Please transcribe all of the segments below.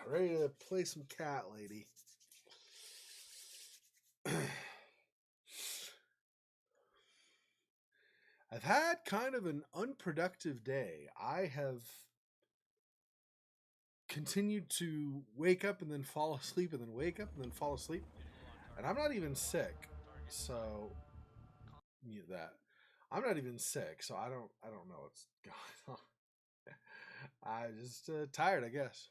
ready to play some cat lady. I've had kind of an unproductive day. I have continued to wake up and then fall asleep and then wake up and then fall asleep. And I'm not even sick. So mute that. I'm not even sick, so I don't know what's going on. I'm just tired, I guess.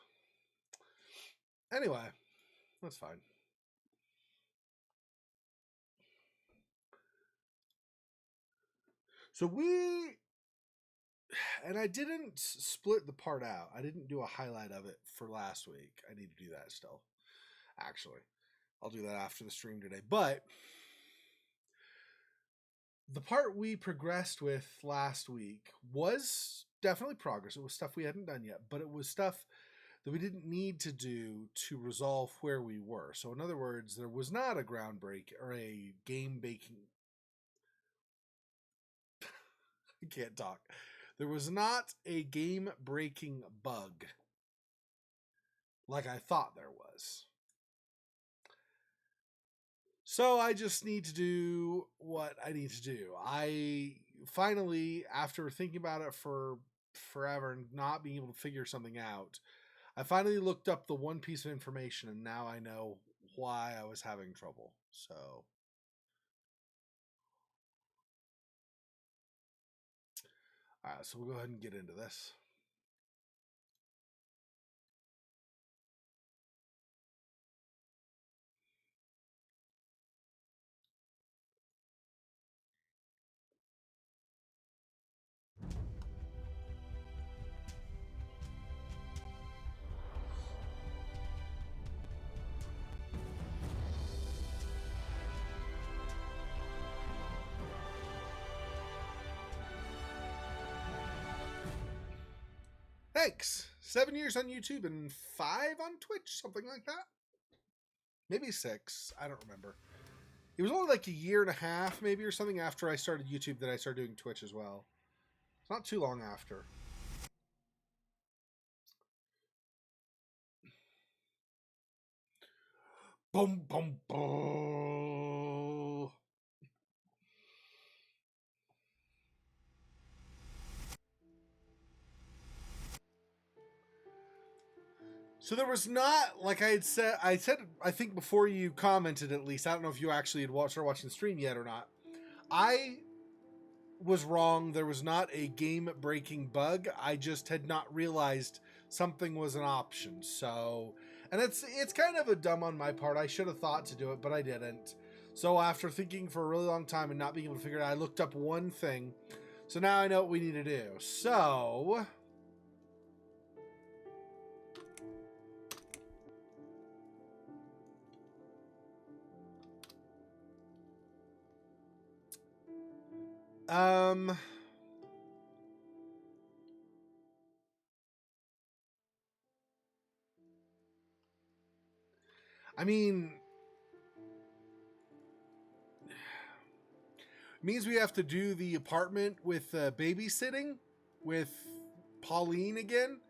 Anyway, that's fine. So and I didn't split the part out. I didn't do a highlight of it for last week. I need to do that still. Actually, I'll do that after the stream today. But the part we progressed with last week was definitely progress. It was stuff we hadn't done yet, but it was stuff that we didn't need to do to resolve where we were. So in other words, there was not a groundbreak or a game breaking. I can't talk. There was not a game breaking bug like I thought there was. So I just need to do what I need to do. I finally, after thinking about it for forever and not being able to figure something out, I finally looked up the one piece of information, and now I know why I was having trouble. So all right, so we'll go ahead and get into this. Thanks. 7 years on YouTube and 5 on Twitch, something like that. Maybe 6. I don't remember. It was only like a year and a half, maybe, or something after I started YouTube that I started doing Twitch as well. It's not too long after. Boom, boom, boom. So there was not, like I said, I think before you commented at least, I don't know if you actually had started watching the stream yet or not. I was wrong. There was not a game-breaking bug. I just had not realized something was an option. So, and it's kind of a dumb on my part. I should have thought to do it, but I didn't. So after thinking for a really long time and not being able to figure it out, I looked up one thing. So now I know what we need to do. So I mean, means we have to do the apartment with babysitting with Pauline again,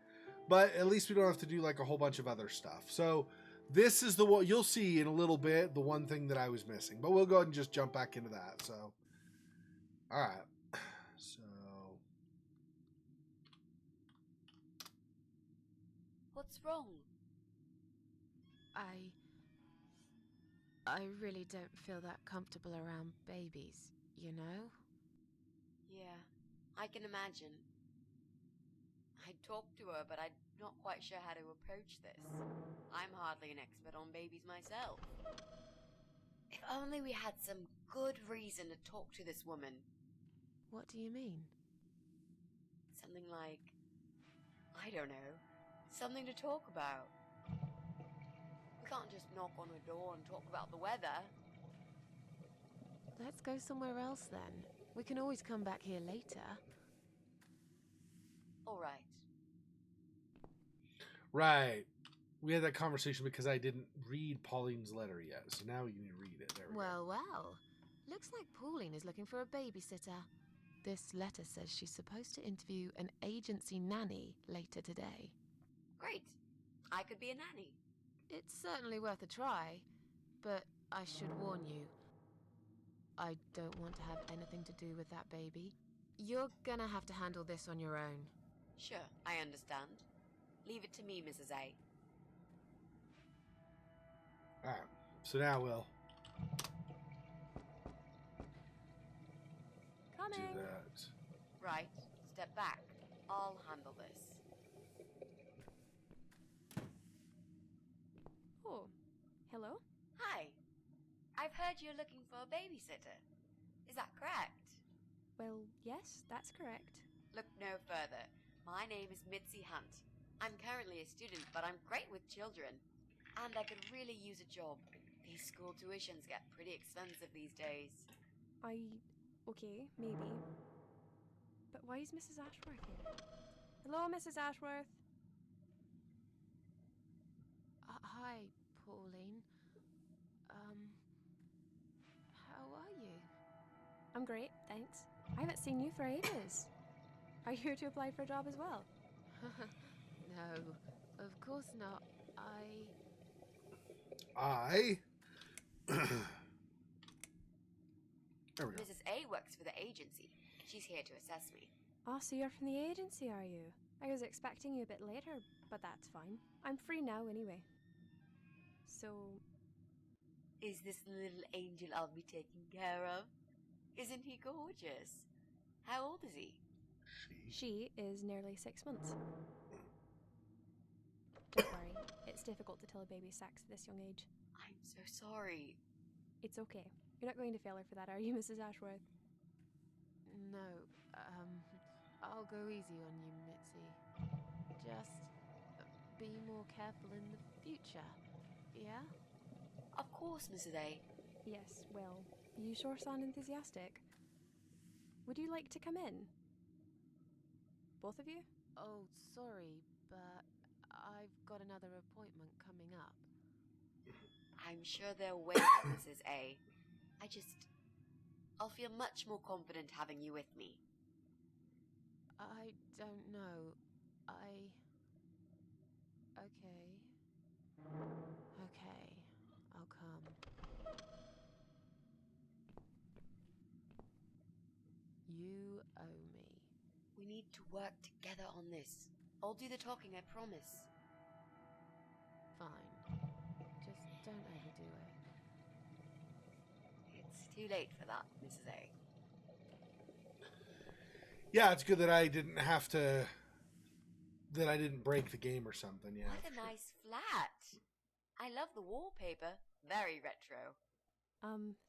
but at least we don't have to do like a whole bunch of other stuff. So this is the one you'll see in a little bit, the one thing that I was missing, but we'll go ahead and just jump back into that. So, all right. So what's wrong? I really don't feel that comfortable around babies, you know? Yeah, I can imagine. I'd talk to her, but I'm not quite sure how to approach this. I'm hardly an expert on babies myself. If only we had some good reason to talk to this woman. What do you mean? Something like, I don't know, something to talk about. We can't just knock on her door and talk about the weather. Let's go somewhere else then. We can always come back here later. All right. right, we had that conversation because I didn't read Pauline's letter yet. So now you need to read it. There we go. Well. Looks like Pauline is looking for a babysitter. This letter says she's supposed to interview an agency nanny later today. Great. I could be a nanny. It's certainly worth a try, but I should warn you. I don't want to have anything to do with that baby. You're gonna have to handle this on your own. Sure, I understand. Leave it to me, Mrs. A. Alright, so now we'll Coming. do that. Right, step back. I'll handle this. Oh, hello? Hi. I've heard you're looking for a babysitter. Is that correct? Well, yes, that's correct. Look no further. My name is Mitzi Hunt. I'm currently a student, but I'm great with children. And I could really use a job. These school tuitions get pretty expensive these days. Okay, maybe. But why is Mrs. Ashworth here? Hello, Mrs. Ashworth. Hi, Pauline. How are you? I'm great, thanks. I haven't seen you for ages. Are you here to apply for a job as well? No, of course not. There we go. Mrs. A works for the agency. She's here to assess me. Oh, so you're from the agency, are you? I was expecting you a bit later, but that's fine. I'm free now anyway. So, Is this the little angel I'll be taking care of? Isn't he gorgeous? How old is he? she is nearly 6 months. Don't worry, it's difficult to tell a baby's sex at this young age. I'm so sorry. It's okay. You're not going to fail her for that, are you, Mrs. Ashworth? No, I'll go easy on you, Mitzi. Just be more careful in the future, yeah? Of course, Mrs. A. Yes, well, you sure sound enthusiastic. Would you like to come in? Both of you? Oh, sorry, but I've got another appointment coming up. I'm sure they'll wait, Mrs. A. I'll feel much more confident having you with me. I don't know. Okay. Okay, I'll come. You owe me. We need to work together on this. I'll do the talking, I promise. Fine. Just don't overdo it. It's too late for that, Mrs. A. Yeah, it's good that I didn't have to. That I didn't break the game or something. Yeah. What a nice flat. I love the wallpaper. Very retro.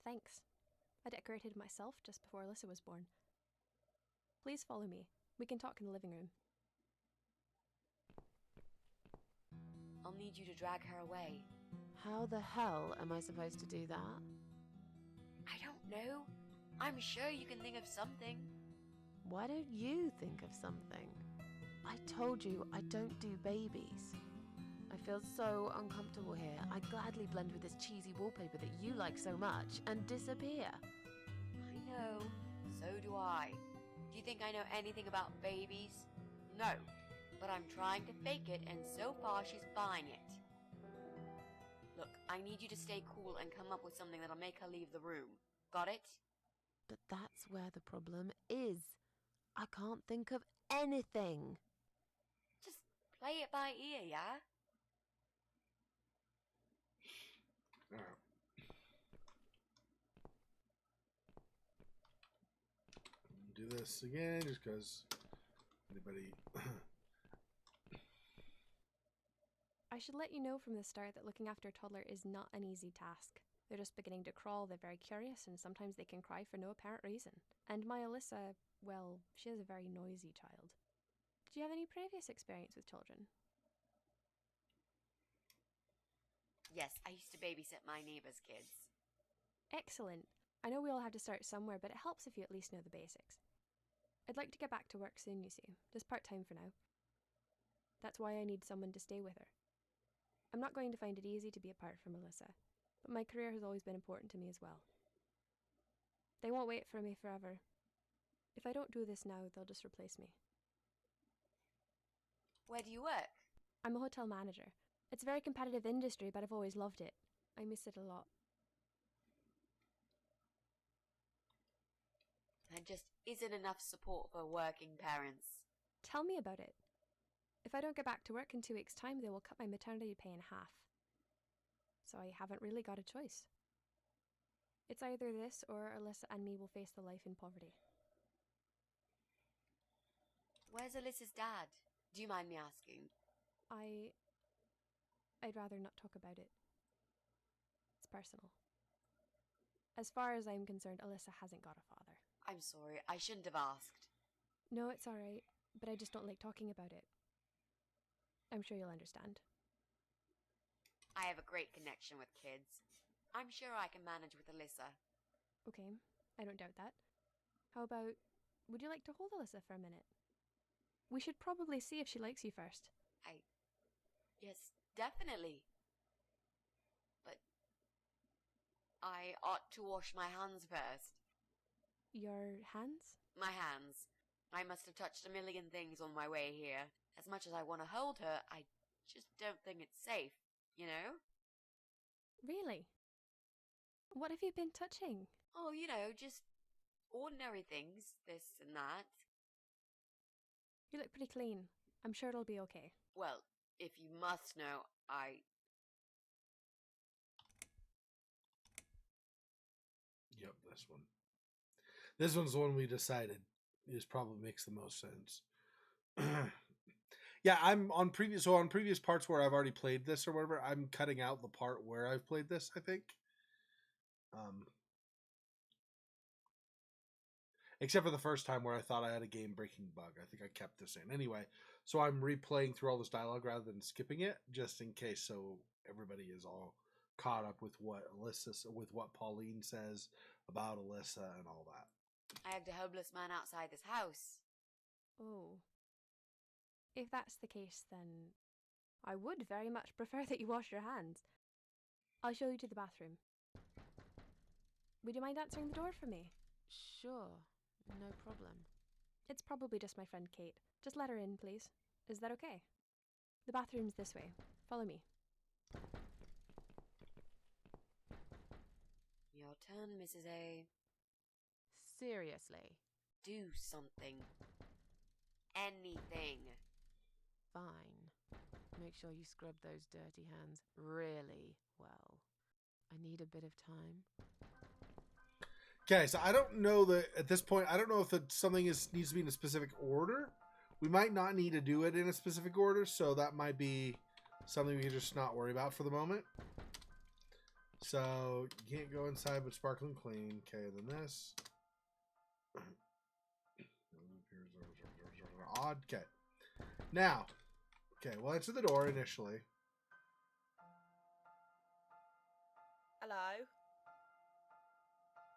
Thanks. I decorated it myself just before Alyssa was born. Please follow me. We can talk in the living room. I'll need you to drag her away. How the hell am I supposed to do that? I don't know. I'm sure you can think of something. Why don't you think of something? I told you I don't do babies. I feel so uncomfortable here. I gladly blend with this cheesy wallpaper that you like so much and disappear. I know. So do I. Do you think I know anything about babies? No. But I'm trying to fake it, and so far she's buying it. Look, I need you to stay cool and come up with something that'll make her leave the room. Got it? But that's where the problem is. I can't think of anything. Just play it by ear, yeah? All right. Do this again, just because anybody. I should let you know from the start that looking after a toddler is not an easy task. They're just beginning to crawl, they're very curious, and sometimes they can cry for no apparent reason. And my Alyssa, well, she is a very noisy child. Do you have any previous experience with children? Yes, I used to babysit my neighbor's kids. Excellent. I know we all have to start somewhere, but it helps if you at least know the basics. I'd like to get back to work soon, you see, just part-time for now. That's why I need someone to stay with her. I'm not going to find it easy to be apart from Alyssa, but my career has always been important to me as well. They won't wait for me forever. If I don't do this now, they'll just replace me. Where do you work? I'm a hotel manager. It's a very competitive industry, but I've always loved it. I miss it a lot. There just isn't enough support for working parents. Tell me about it. If I don't get back to work in 2 weeks' time, they will cut my maternity pay in half. So I haven't really got a choice. It's either this or Alyssa and me will face the life in poverty. Where's Alyssa's dad? Do you mind me asking? I'd rather not talk about it. It's personal. As far as I'm concerned, Alyssa hasn't got a father. I'm sorry, I shouldn't have asked. No, it's alright, but I just don't like talking about it. I'm sure you'll understand. I have a great connection with kids. I'm sure I can manage with Alyssa. Okay, I don't doubt that. How about, would you like to hold Alyssa for a minute? We should probably see if she likes you first. Yes, definitely. But I ought to wash my hands first. Your hands? My hands. I must have touched a million things on my way here. As much as I want to hold her, I just don't think it's safe, you know? Really? What have you been touching? Oh, just ordinary things, this and that. You look pretty clean. I'm sure it'll be okay. Well, if you must know, Yep, this one. This one's the one we decided is probably makes the most sense. Yeah, I'm on previous parts where I've already played this or whatever, I'm cutting out the part where I've played this, I think. Except for the first time where I thought I had a game-breaking bug. I think I kept this in. Anyway, so I'm replaying through all this dialogue rather than skipping it, just in case, so everybody is all caught up with what Pauline says about Alyssa and all that. I hugged a homeless man outside this house. Oh. If that's the case, then I would very much prefer that you wash your hands. I'll show you to the bathroom. Would you mind answering the door for me? Sure, no problem. It's probably just my friend Kate. Just let her in, please. Is that okay? The bathroom's this way. Follow me. Your turn, Mrs. A. Seriously. Do something. Anything. Fine. Make sure you scrub those dirty hands really well. I need a bit of time. Okay, so I don't know that at this point, I don't know if something needs to be in a specific order. We might not need to do it in a specific order, so that might be something we can just not worry about for the moment. So, you can't go inside but sparkling clean. Okay, then this. Odd. Okay. Now, okay, we'll answer the door initially. Hello?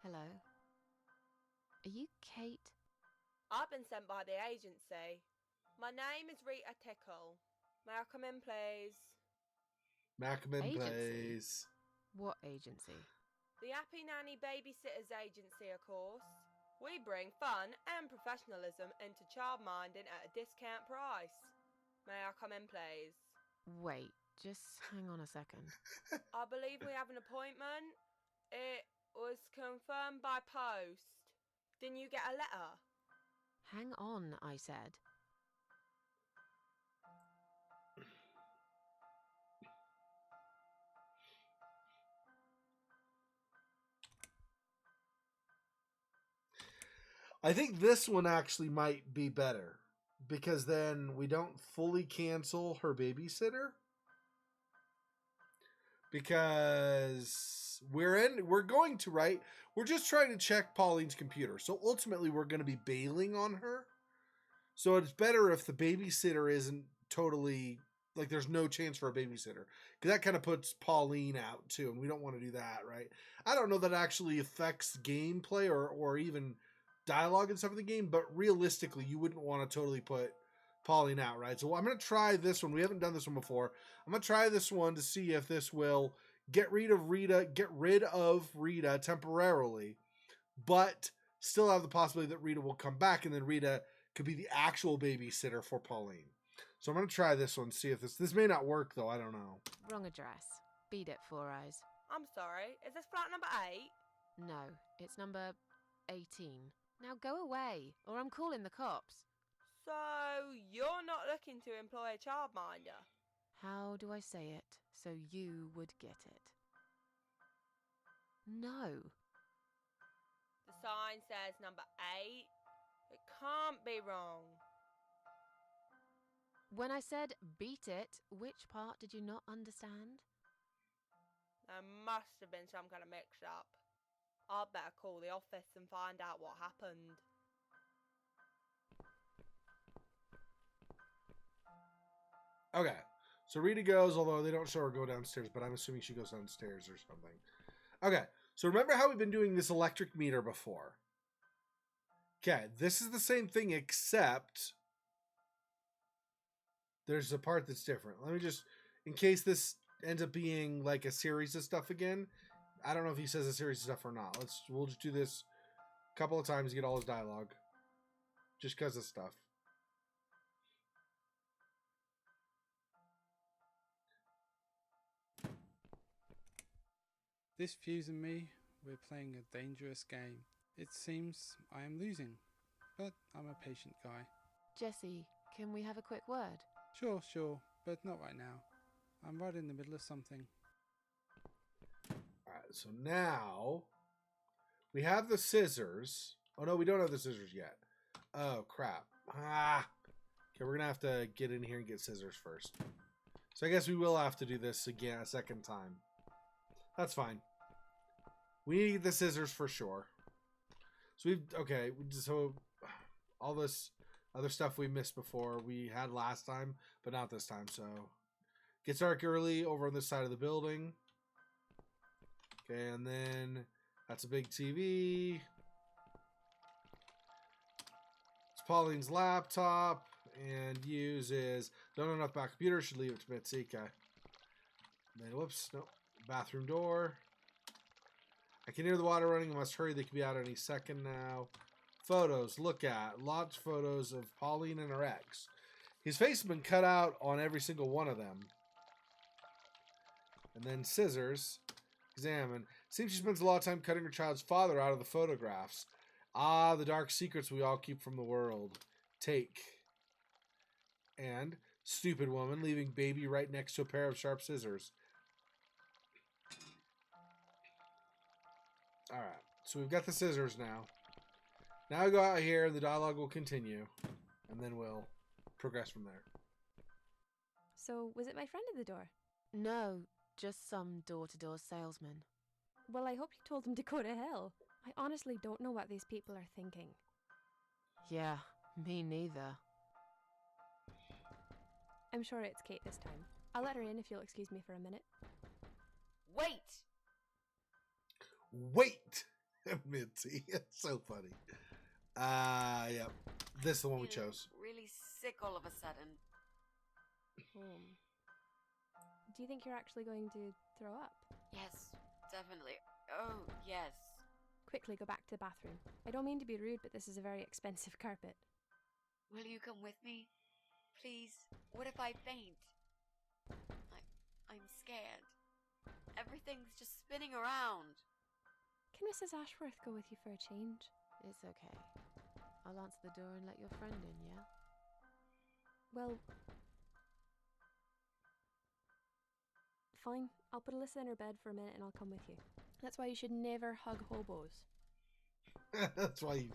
Hello? Are you Kate? I've been sent by the agency. My name is Rita Tickle. May I come in, please? Macman Agency? plays. What agency? The Happy Nanny Babysitters Agency, of course. We bring fun and professionalism into childminding at a discount price. May I come in, please? Wait, just hang on a second. I believe we have an appointment. It was confirmed by post. Didn't you get a letter? Hang on, I said. I think this one actually might be better because then we don't fully cancel her babysitter because we're going to, right? We're just trying to check Pauline's computer. So ultimately we're going to be bailing on her. So it's better if the babysitter isn't totally like there's no chance for a babysitter because that kind of puts Pauline out too. And we don't want to do that, right? I don't know that actually affects gameplay or even dialogue and stuff in the game, but realistically you wouldn't want to totally put Pauline out, right? So I'm going to try this one. We haven't done this one before. I'm going to try this one to see if this will get rid of Rita temporarily, but still have the possibility that Rita will come back and then Rita could be the actual babysitter for Pauline. So I'm going to try this one, see if this may not work, though. I don't know. Wrong address. Beat it, Four Eyes. I'm sorry, is this flat number 8? No, it's number 18. Now go away, or I'm calling the cops. So, you're not looking to employ a childminder? How do I say it so you would get it? No. The sign says number 8. It can't be wrong. When I said beat it, which part did you not understand? There must have been some kind of mix-up. I'd better call the office and find out what happened. Okay. So Rita goes, although they don't show her go downstairs, but I'm assuming she goes downstairs or something. Okay. So remember how we've been doing this electric meter before? Okay. This is the same thing, except there's a part that's different. Let me just, in case this ends up being like a series of stuff again, I don't know if he says a series of stuff or not. We'll just do this a couple of times to get all his dialogue. Just because of stuff. This fuse and me, we're playing a dangerous game. It seems I am losing, but I'm a patient guy. Jesse, can we have a quick word? Sure, but not right now. I'm right in the middle of something. Alright, so now we have the scissors. Oh no, we don't have the scissors yet. Oh crap. Okay, we're gonna have to get in here and get scissors first. So I guess we will have to do this again a second time. That's fine. We need the scissors for sure. So so all this other stuff we missed before we had last time, but not this time. So gets dark early over on this side of the building. Okay, and then that's a big TV. It's Pauline's laptop and uses don't enough back computer, should leave it to Mitzi. Okay. And then whoops, no. Bathroom door. I can hear the water running. I must hurry. They could be out any second now. Photos. Look at. Lots of photos of Pauline and her ex. His face has been cut out on every single one of them. And then scissors. Examine. Seems she spends a lot of time cutting her child's father out of the photographs. Ah, the dark secrets we all keep from the world. Take. And stupid woman leaving baby right next to a pair of sharp scissors. Alright, so we've got the scissors now. Now we go out here and the dialogue will continue. And then we'll progress from there. So, was it my friend at the door? No, just some door-to-door salesman. Well, I hope you told him to go to hell. I honestly don't know what these people are thinking. Yeah, me neither. I'm sure it's Kate this time. I'll let her in if you'll excuse me for a minute. Wait! Wait! Mitzi. It's so funny. Yep. This is the one we Feeling chose. really sick all of a sudden. Home. Do you think you're actually going to throw up? Yes, definitely. Oh, yes. Quickly go back to the bathroom. I don't mean to be rude, but this is a very expensive carpet. Will you come with me? Please? What if I faint? I'm scared. Everything's just spinning around. Can Mrs. Ashworth go with you for a change? It's okay. I'll answer the door and let your friend in, yeah? Well, fine. I'll put Alyssa in her bed for a minute and I'll come with you. That's why you should never hug hobos. That's why you...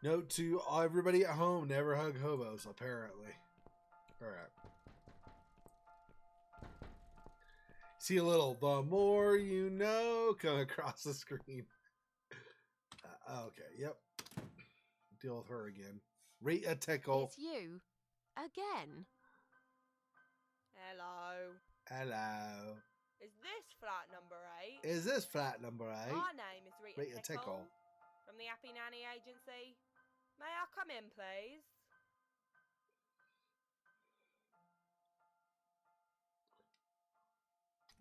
Note to everybody at home, never hug hobos, apparently. Alright. See a little, the more you know, come across the screen. Okay, yep. Deal with her again. Rate a tickle. It's you? Again? Hello. Hello. Is this flat number 8? Is this flat number 8? My name is Rita Rita Tickle. From the Happy Nanny Agency. May I come in, please?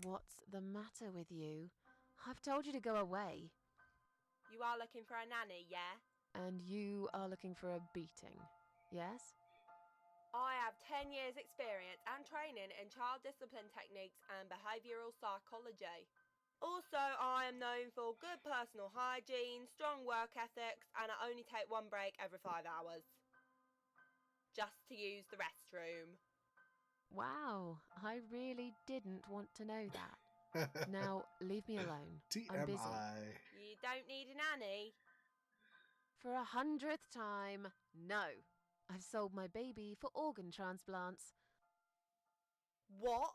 What's the matter with you? I've told you to go away. You are looking for a nanny, yeah? And you are looking for a beating, yes? I have 10 years experience and training in child discipline techniques and behavioural psychology. Also, I am known for good personal hygiene, strong work ethics, and I only take one break every 5 hours. Just to use the restroom. Wow, I really didn't want to know that. Now, leave me alone. I'm busy. TMI. You don't need a nanny. For 100th time, no. I've sold my baby for organ transplants. What?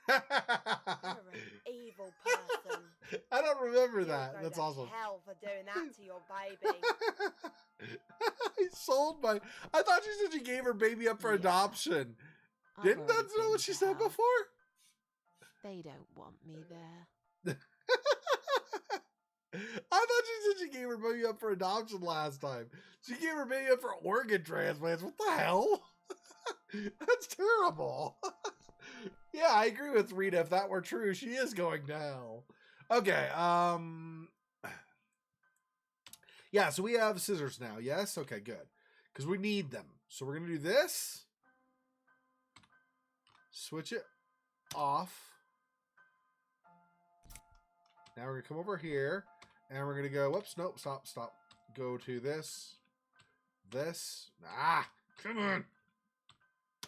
You're an evil person. I don't remember You'll that. go That's to awesome. hell for doing that to your baby. I sold my. I thought she said she gave her baby up for Yeah. adoption. I've Didn't already that know been what she to said hell. before? They don't want me there. I thought she said she gave her baby up for adoption last time. She gave her baby up for organ transplants. What the hell? That's terrible. Yeah, I agree with Rita. If that were true, she is going to hell. Okay, yeah, so we have scissors now, yes? Okay, good. Because we need them. So we're going to do this. Switch it off. Now we're going to come over here. And we're going to go, whoops, nope, stop. Go to this. This. Ah, come on.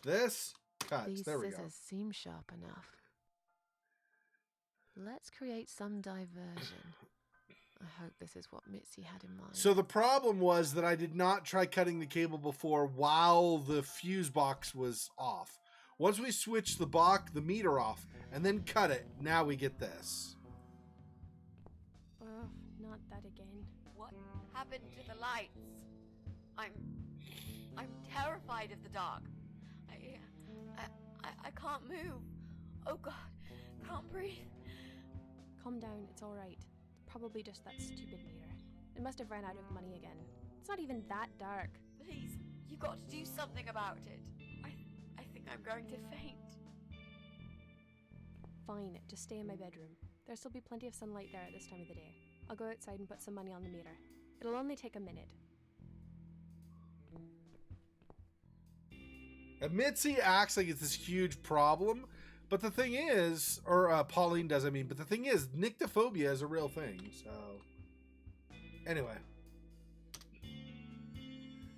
This. Cut. These There we go. scissors seem sharp enough. Let's create some diversion. I hope this is what Mitzi had in mind. So the problem was that I did not try cutting the cable before while the fuse box was off. Once we switch the meter off, and then cut it, now we get this. Oh, not that again. What happened to the lights? I'm terrified of the dark. I can't move. Oh God, can't breathe. Calm down, it's alright. Probably just that stupid meter. It must have run out of money again. It's not even that dark. Please, you got to do something about it. I think I'm going to faint. Fine, just stay in my bedroom. There'll still be plenty of sunlight there at this time of the day. I'll go outside and put some money on the meter. It'll only take a minute. And Mitzi acts like it's this huge problem, but the thing is, or Pauline does, I mean, but the thing is, nyctophobia is a real thing, so. Anyway.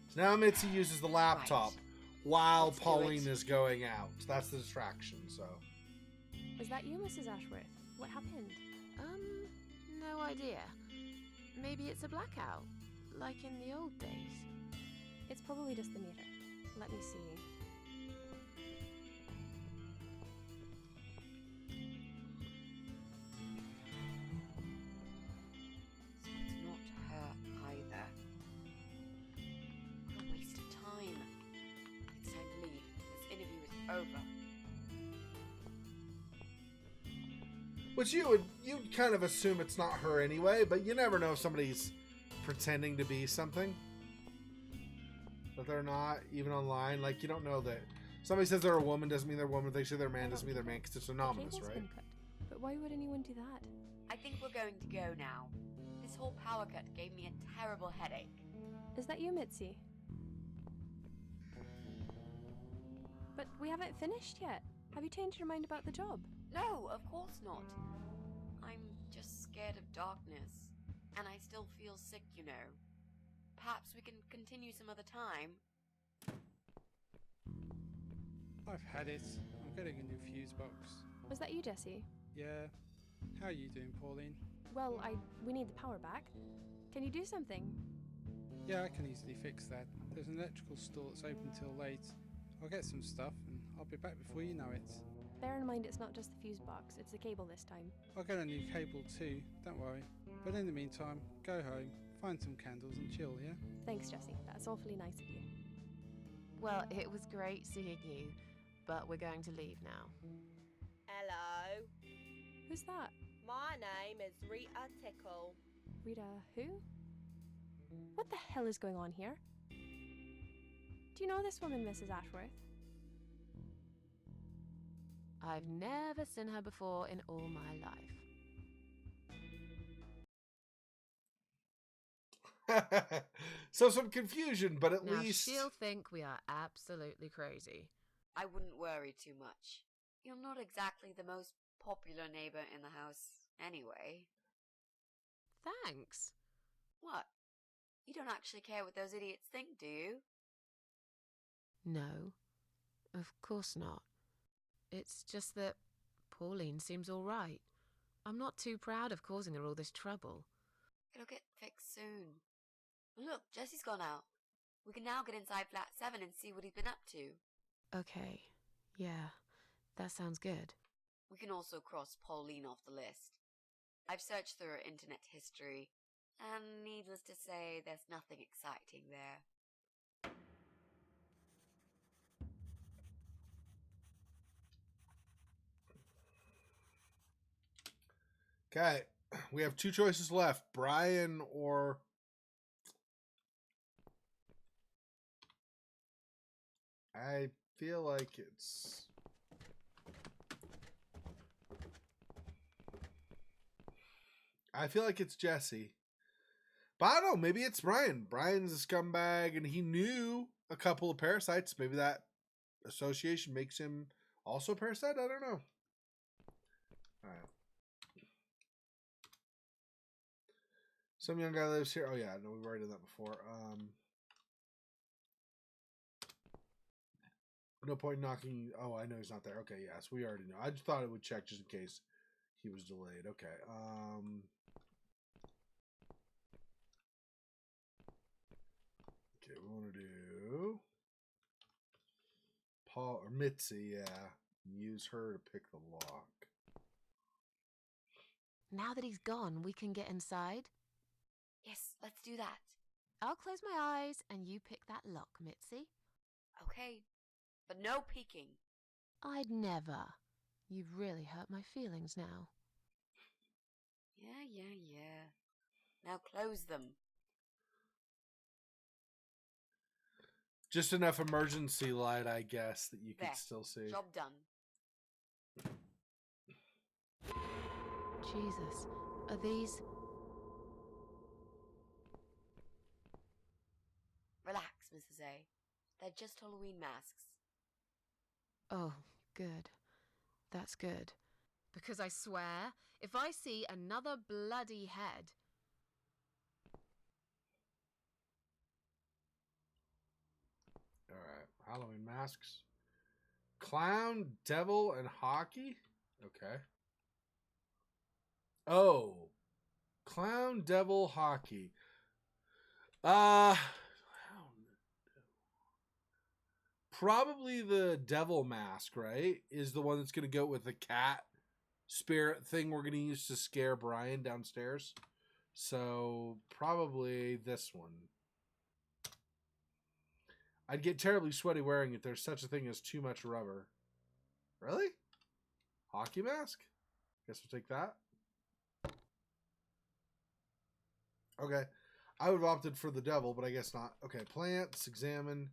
So now Mitzi uses the laptop while Let's do Pauline it. is going out. That's the distraction, so. Is that you, Mrs. Ashworth? What happened? No idea. Maybe it's a blackout, like in the old days. It's probably just the meter. Let me see. So it's not her either. What a waste of time. It's time to leave. This interview is over. Which you'd kind of assume it's not her anyway, but you never know if somebody's pretending to be something. But they're not, even online. Like, you don't know that. Somebody says they're a woman doesn't mean they're a woman. If they say they're a man doesn't mean they're a man because it's The anonymous, cable's right? been cut. But why would anyone do that? I think we're going to go now. This whole power cut gave me a terrible headache. Is that you, Mitzi? But we haven't finished yet. Have you changed your mind about the job? No, of course not. I'm just scared of darkness. And I still feel sick, you know. Perhaps we can continue some other time. I've had it. I'm getting a new fuse box. Was that you, Jesse? Yeah. How are you doing, Pauline? Well, we need the power back. Can you do something? Yeah, I can easily fix that. There's an electrical store that's open till late. I'll get some stuff and I'll be back before you know it. Bear in mind it's not just the fuse box, it's the cable this time. I'll get a new cable too, don't worry. But in the meantime, go home, find some candles and chill, yeah? Thanks, Jesse. That's awfully nice of you. Well, it was great seeing you, but we're going to leave now. Hello. Who's that? My name is Rita Tickle. Rita who? What the hell is going on here? Do you know this woman, Mrs. Ashworth? I've never seen her before in all my life. So some confusion, but at Now least... she'll think we are absolutely crazy. I wouldn't worry too much. You're not exactly the most popular neighbor in the house anyway. Thanks. What? You don't actually care what those idiots think, do you? No, of course not. It's just that Pauline seems all right. I'm not too proud of causing her all this trouble. It'll get fixed soon. Look, Jesse's gone out. We can now get inside flat 7 and see what he's been up to. Okay, yeah, that sounds good. We can also cross Pauline off the list. I've searched through her internet history, and needless to say, there's nothing exciting there. Okay, we have two choices left. Brian or... I feel like it's... Jesse. But I don't know, maybe it's Brian. Brian's a scumbag and he knew a couple of parasites. Maybe that association makes him also a parasite? I don't know. Alright. Some young guy lives here. Oh yeah, no, we've already done that before. No point knocking. Oh, I know he's not there. Okay, yes, we already know. I just thought it would check just in case he was delayed. Okay. Okay, we want to do Paul or Mitzi, yeah. Use her to pick the lock. Now that he's gone, we can get inside. Yes, let's do that. I'll close my eyes and you pick that lock, Mitzi. Okay, but no peeking. I'd never. You've really hurt my feelings now. Yeah. Now close them. Just enough emergency light, I guess, that you There, can still see. job done. Jesus, are these... Relax, Mrs. A. They're just Halloween masks. Oh, good. That's good. Because I swear, if I see another bloody head... Alright, Halloween masks. Clown, devil, and hockey? Okay. Oh. Clown, devil, hockey. Probably the devil mask, right? Is the one that's going to go with the cat spirit thing we're going to use to scare Brian downstairs. So, probably this one. I'd get terribly sweaty wearing it. There's such a thing as too much rubber. Really? Hockey mask? Guess we'll take that. Okay. I would have opted for the devil, but I guess not. Okay, plants, examine.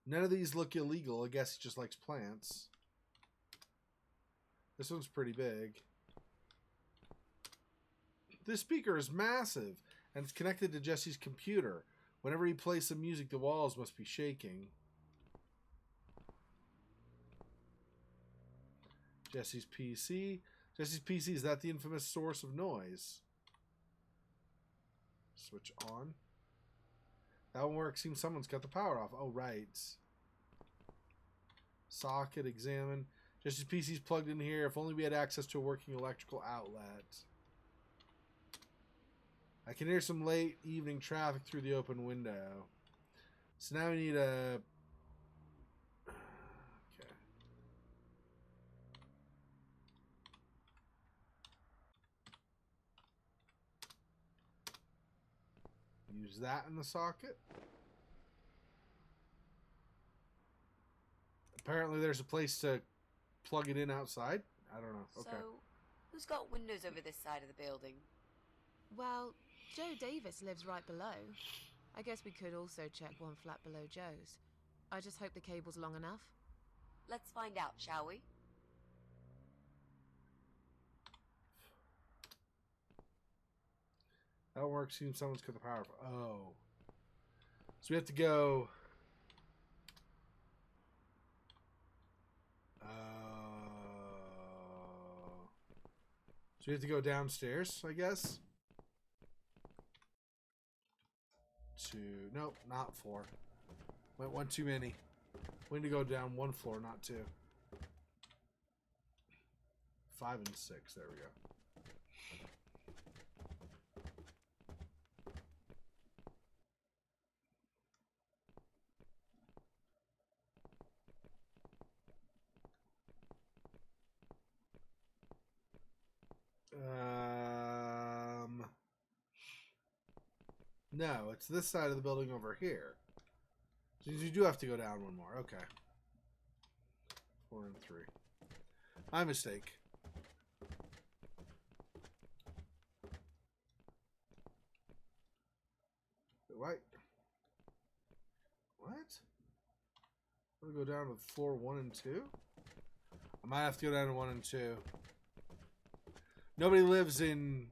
None of these look illegal. I guess he just likes plants. This one's pretty big. This speaker is massive, and it's connected to Jesse's computer. Whenever he plays some music, the walls must be shaking. Jesse's PC. Jesse's PC, is that the infamous source of noise? Switch on. That won't work. Seems someone's cut the power off. Oh, right. Socket, examine. Jesse's PC's plugged in here. If only we had access to a working electrical outlet. I can hear some late evening traffic through the open window. So now we need a... Okay. Use that in the socket. Apparently there's a place to plug it in outside. I don't know. Okay. So, who's got windows over this side of the building? Well, Joe Davis lives right below. I guess we could also check one flat below Joe's. I just hope the cable's long enough. Let's find out, shall we? That works. Seems someone's cut the power off. Oh. So we have to go. So we have to go downstairs, I guess. Nope, not 4. Went one too many. We need to go down 1 floor, not 2. 5 and 6. There we go. No, it's this side of the building over here. So you do have to go down 1 more. Okay. 4 and 3. My mistake. What? What? I'm gonna go down to floor 1 and 2? I might have to go down to 1 and 2. Nobody lives in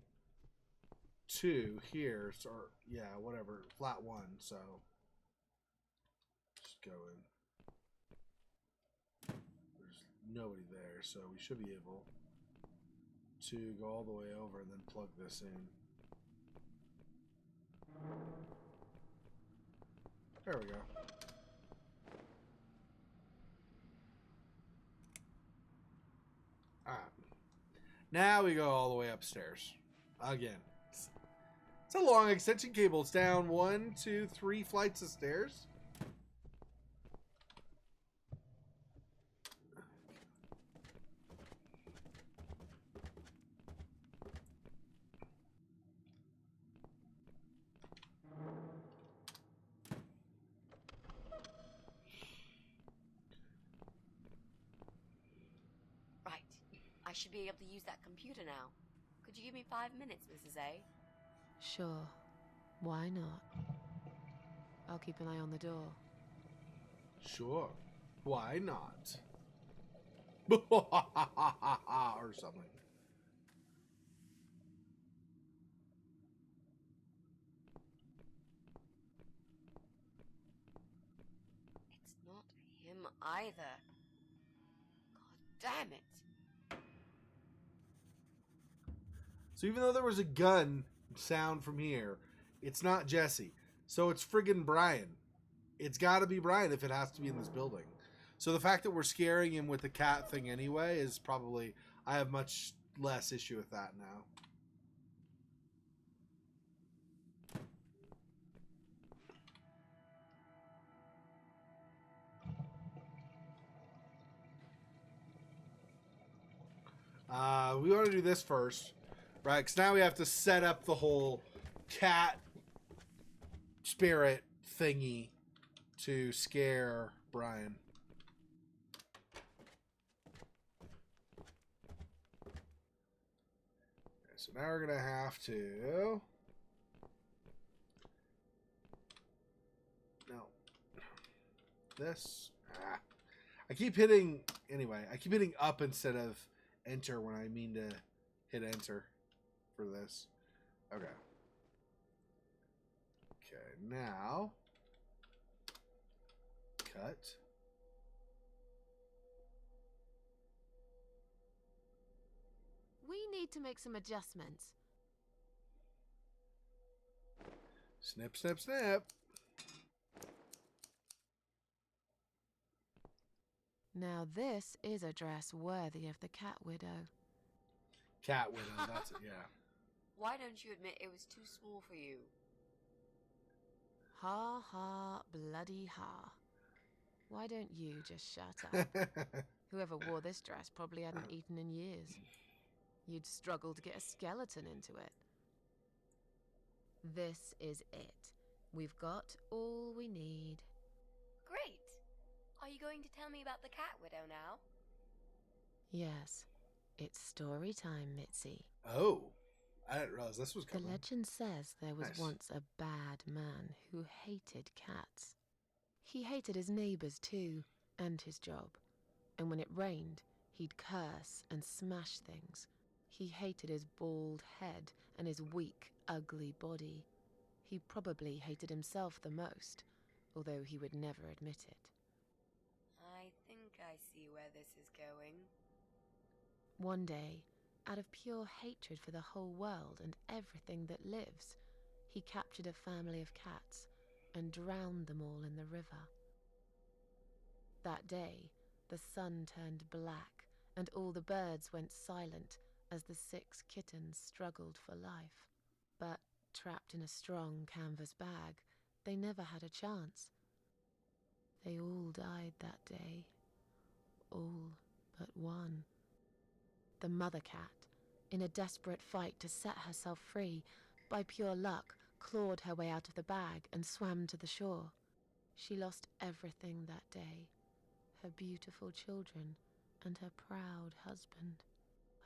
2 here, so, or, yeah, whatever. Flat 1, so. Just go in. There's nobody there, so we should be able to go all the way over and then plug this in. There we go. Alright. Now we go all the way upstairs. Again. It's a long extension cable. It's down 1, 2, 3 flights of stairs. Right. I should be able to use that computer now. Could you give me 5 minutes, Mrs. A? Sure. Why not? I'll keep an eye on the door. Sure. Why not? Or something. It's not him either. God damn it. So even though there was a gun sound from here, it's not Jesse. So it's friggin' Brian. It's got to be Brian if it has to be in this building. So the fact that we're scaring him with the cat thing anyway is probably... I have much less issue with that now. We want to do this first, right? Because now we have to set up the whole cat spirit thingy to scare Brian. Okay, so now we're going to have to... No. This. I keep hitting... Anyway, I keep hitting up instead of enter when I mean to hit enter for this. Okay. Okay, now... Cut. We need to make some adjustments. Snip, snip, snip. Now this is a dress worthy of the cat widow. Cat widow, that's it, yeah. Why don't you admit it was too small for you? Ha ha, bloody ha. Why don't you just shut up? Whoever wore this dress probably hadn't eaten in years. You'd struggle to get a skeleton into it. This is it. We've got all we need. Great. Are you going to tell me about the cat widow now? Yes, it's story time, Mitzi. Oh, I didn't realize this was The coming. legend says there was Nice. once a bad man who hated cats. He hated his neighbors too, and his job. And when it rained, he'd curse and smash things. He hated his bald head and his weak, ugly body. He probably hated himself the most, although he would never admit it. I think I see where this is going. One day, out of pure hatred for the whole world and everything that lives, he captured a family of cats and drowned them all in the river. That day, the sun turned black and all the birds went silent as the 6 kittens struggled for life. But, trapped in a strong canvas bag, they never had a chance. They all died that day. All but one. The mother cat, in a desperate fight to set herself free, by pure luck, clawed her way out of the bag and swam to the shore. She lost everything that day. Her beautiful children and her proud husband.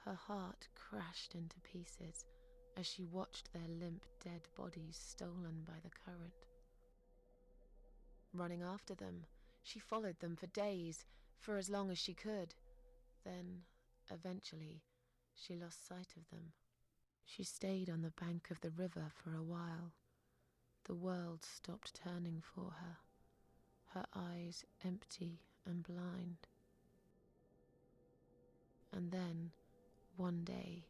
Her heart crashed into pieces as she watched their limp, dead bodies stolen by the current. Running after them, she followed them for days, for as long as she could. Then, eventually, she lost sight of them. She stayed on the bank of the river for a while. The world stopped turning for her, her eyes empty and blind. And then, one day,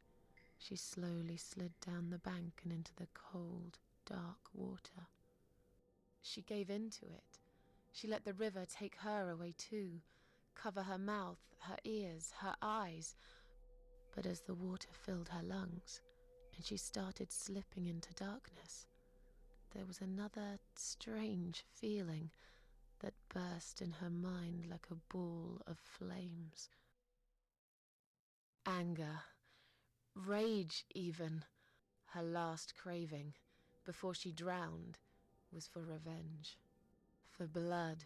she slowly slid down the bank and into the cold, dark water. She gave in to it. She let the river take her away too, cover her mouth, her ears, her eyes. But as the water filled her lungs, and she started slipping into darkness, there was another strange feeling that burst in her mind like a ball of flames. Anger, rage even. Her last craving, before she drowned, was for revenge, for blood.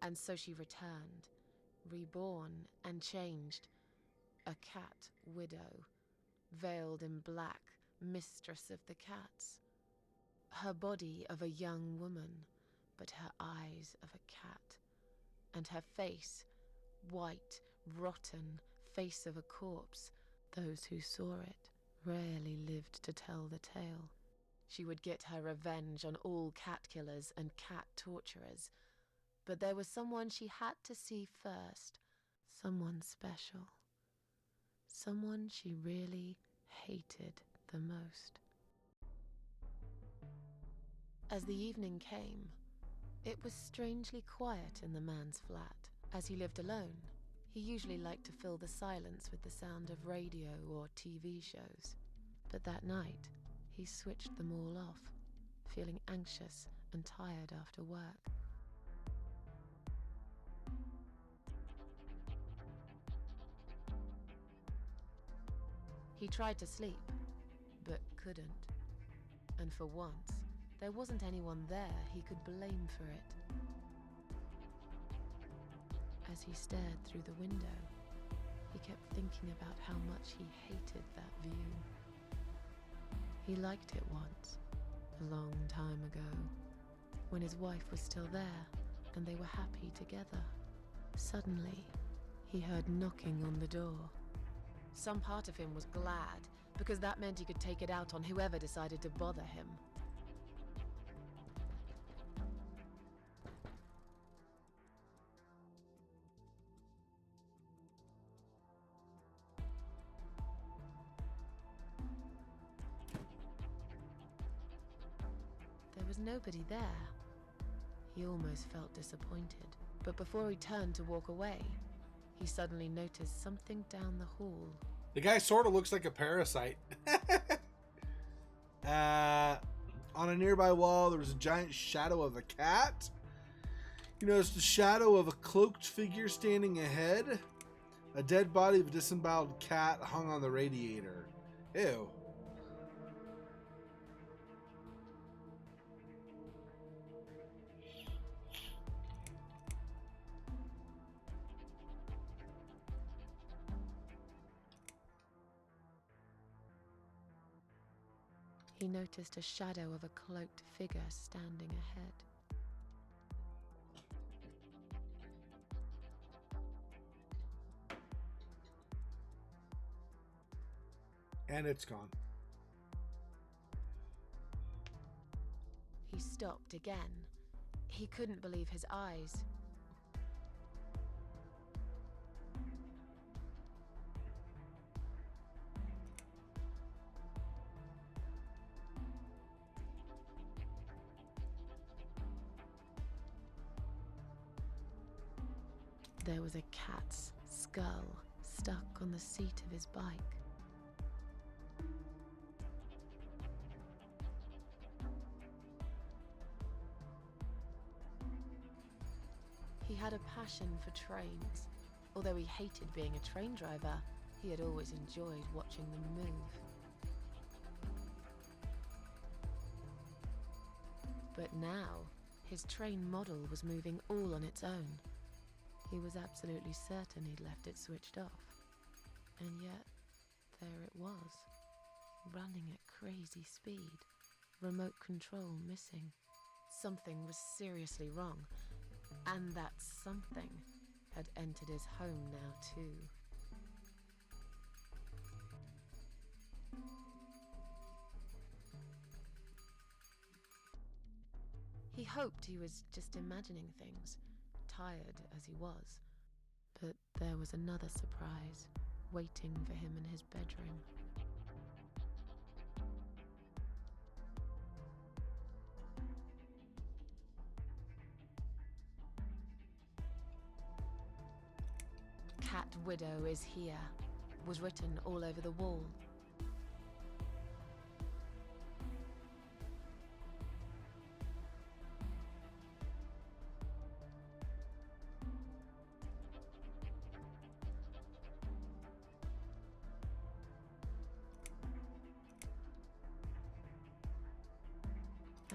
And so she returned, reborn and changed, a cat widow, veiled in black, mistress of the cats. Her body of a young woman, but her eyes of a cat, and her face, white, rotten, face of a corpse. Those who saw it rarely lived to tell the tale. She would get her revenge on all cat killers and cat torturers, but there was someone she had to see first, someone special, someone she really hated the most. As the evening came, it was strangely quiet in the man's flat. As he lived alone, he usually liked to fill the silence with the sound of radio or TV shows. But that night, he switched them all off, feeling anxious and tired after work. He tried to sleep, but couldn't. And for once, there wasn't anyone there he could blame for it. As he stared through the window, he kept thinking about how much he hated that view. He liked it once, a long time ago, when his wife was still there and they were happy together. Suddenly, he heard knocking on the door. Some part of him was glad, because that meant he could take it out on whoever decided to bother him. There was nobody there. He almost felt disappointed, but before he turned to walk away, he suddenly noticed something down the hall. The guy sort of looks like a parasite. On a nearby wall, there was a giant shadow of a cat. You noticed the shadow of a cloaked figure standing ahead. A dead body of a disemboweled cat hung on the radiator. Ew. He noticed a shadow of a cloaked figure standing ahead. And it's gone. He stopped again, He couldn't believe his eyes. There was a cat's skull stuck on the seat of his bike. He had a passion for trains. Although he hated being a train driver, he had always enjoyed watching them move. But now, his train model was moving all on its own. He was absolutely certain he'd left it switched off. And yet, there it was, running at crazy speed, remote control missing. Something was seriously wrong, and that something had entered his home now too. He hoped he was just imagining things, tired as he was. But there was another surprise waiting for him in his bedroom. Cat Widow is here, was written all over the wall.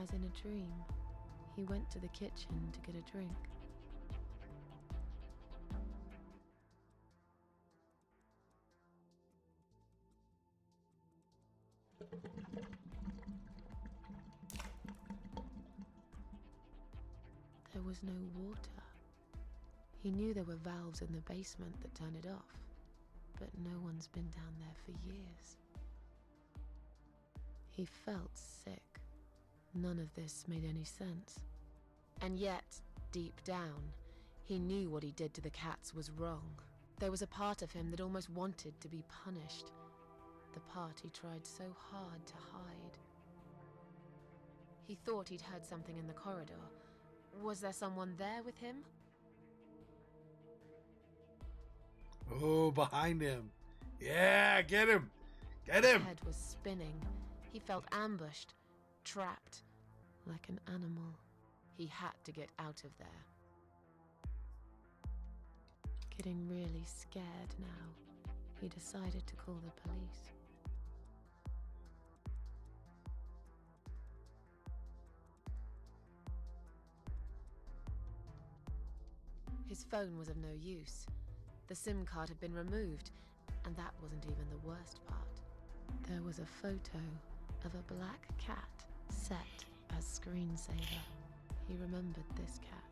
As in a dream, he went to the kitchen to get a drink. There was no water. He knew there were valves in the basement that turned it off, but no one's been down there for years. He felt sick. None of this made any sense. And yet, deep down, he knew what he did to the cats was wrong. There was a part of him that almost wanted to be punished. The part he tried so hard to hide. He thought he'd heard something in the corridor. Was there someone there with him? Oh, behind him. Yeah, get him. Get him. His head was spinning. He felt ambushed, trapped, like an animal. He had to get out of there. Getting really scared now, he decided to call the police. His phone was of no use. The SIM card had been removed, and that wasn't even the worst part. There was a photo of a black cat set as screensaver. He remembered this cat.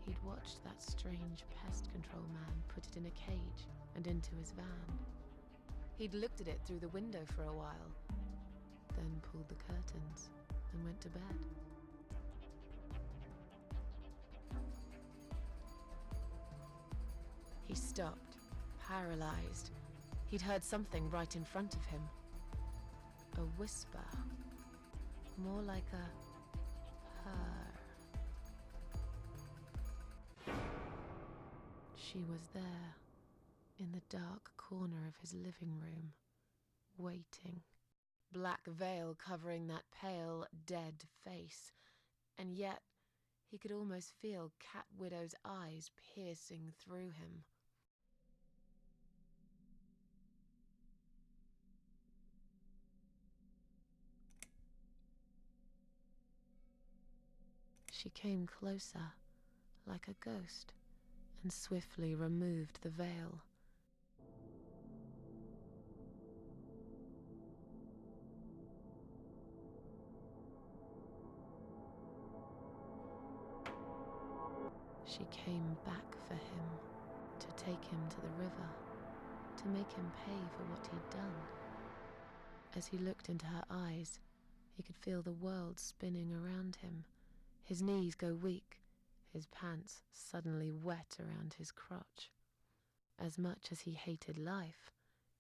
He'd watched that strange pest control man put it in a cage and into his van. He'd looked at it through the window for a while, then pulled the curtains and went to bed. He stopped, paralyzed. He'd heard something right in front of him. A whisper. More like a purr. She was there, in the dark corner of his living room, waiting. Black veil covering that pale, dead face. And yet, he could almost feel Cat Widow's eyes piercing through him. She came closer, like a ghost, and swiftly removed the veil. She came back for him, to take him to the river, to make him pay for what he'd done. As he looked into her eyes, he could feel the world spinning around him, His knees go weak, his pants suddenly wet around his crotch. As much as he hated life,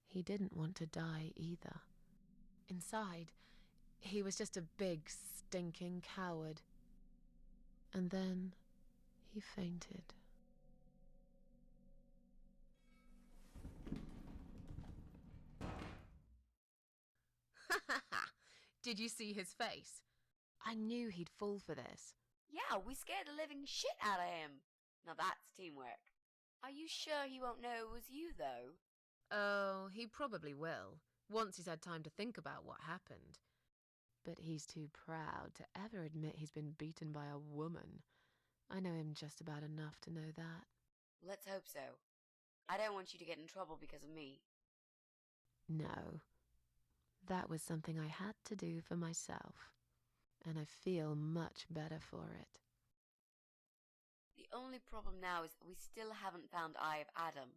he didn't want to die either. Inside, he was just a big, stinking coward. And then he fainted. Did you see his face? I knew he'd fall for this. Yeah, we scared the living shit out of him. Now that's teamwork. Are you sure he won't know it was you, though? Oh, he probably will, once he's had time to think about what happened. But he's too proud to ever admit he's been beaten by a woman. I know him just about enough to know that. Let's hope so. I don't want you to get in trouble because of me. No. That was something I had to do for myself. And I feel much better for it. The only problem now is that we still haven't found Eye of Adam.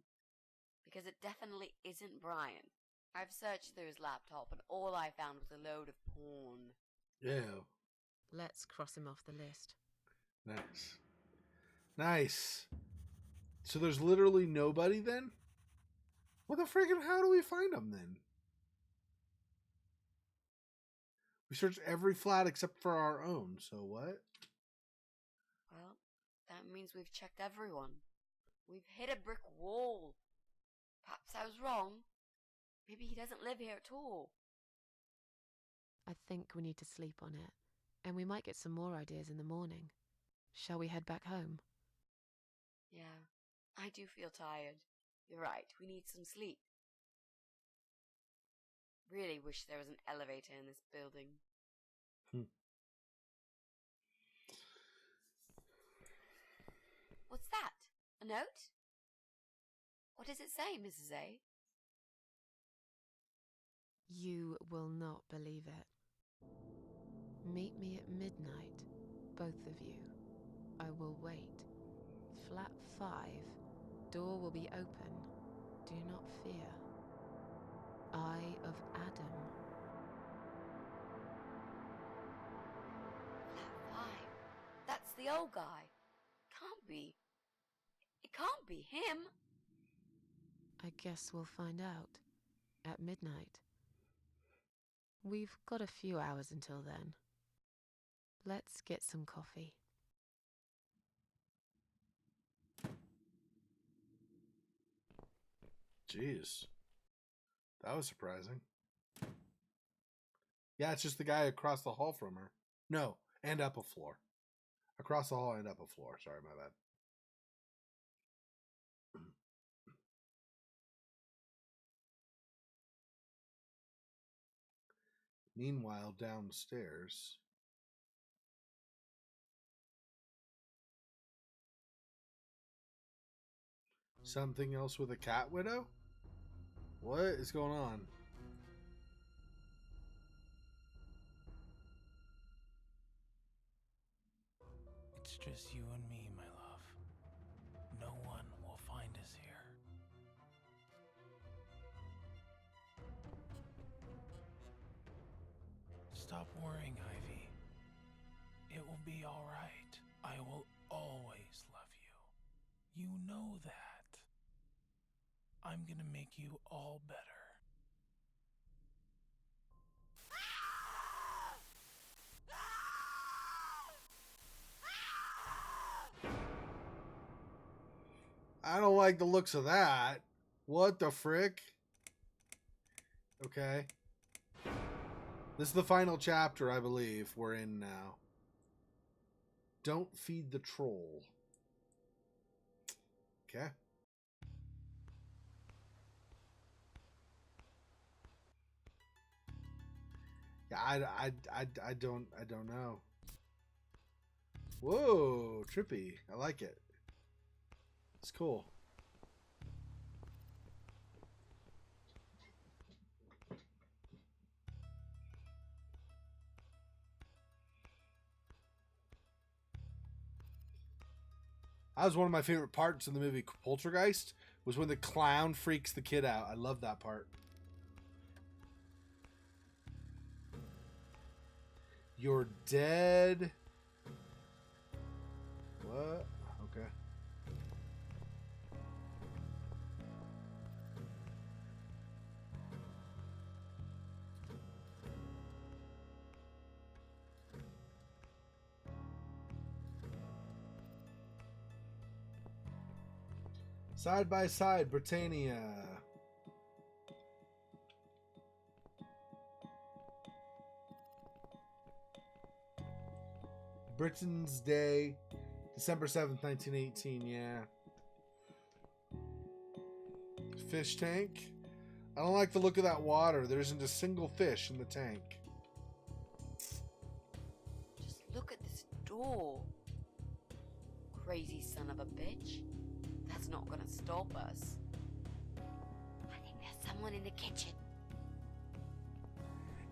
Because it definitely isn't Brian. I've searched through his laptop and all I found was a load of porn. Ew. Let's cross him off the list. Nice. Nice. So there's literally nobody then? What the friggin' how do we find him then? We searched every flat except for our own, so what? Well, that means we've checked everyone. We've hit a brick wall. Perhaps I was wrong. Maybe he doesn't live here at all. I think we need to sleep on it. And we might get some more ideas in the morning. Shall we head back home? Yeah, I do feel tired. You're right, we need some sleep. Really wish there was an elevator in this building. What's that? A note? What does it say, Mrs. A? You will not believe it. Meet me at midnight, both of you. I will wait. Flat 5. Door will be open. Do not fear. Eye of Adam. Flat 5. That's the old guy. Can't be. It can't be him. I guess we'll find out. At midnight. We've got a few hours until then. Let's get some coffee. Jeez. That was surprising. Yeah, it's just the guy across the hall from her. No, and up a floor. Across the hall and up a floor. Sorry, my bad. Meanwhile, downstairs. Something else with a cat widow? What is going on? It's just you and me, my love. No one will find us here. Stop worrying, Ivy. It will be all right. I will always love you. You know that. I'm gonna make you all better. I don't like the looks of that. What the frick? Okay. This is the final chapter, I believe, we're in now. Don't feed the troll. Okay. Yeah, I don't know. Whoa, trippy. I like it. It's cool. That was one of my favorite parts in the movie Poltergeist, was when the clown freaks the kid out. I love that part. You're dead. What? Okay. Side by side, Britannia. Britain's Day, December 7th, 1918, yeah. Fish tank. I don't like the look of that water. There isn't a single fish in the tank. Just look at this door. Crazy son of a bitch. That's not gonna stop us. I think there's someone in the kitchen.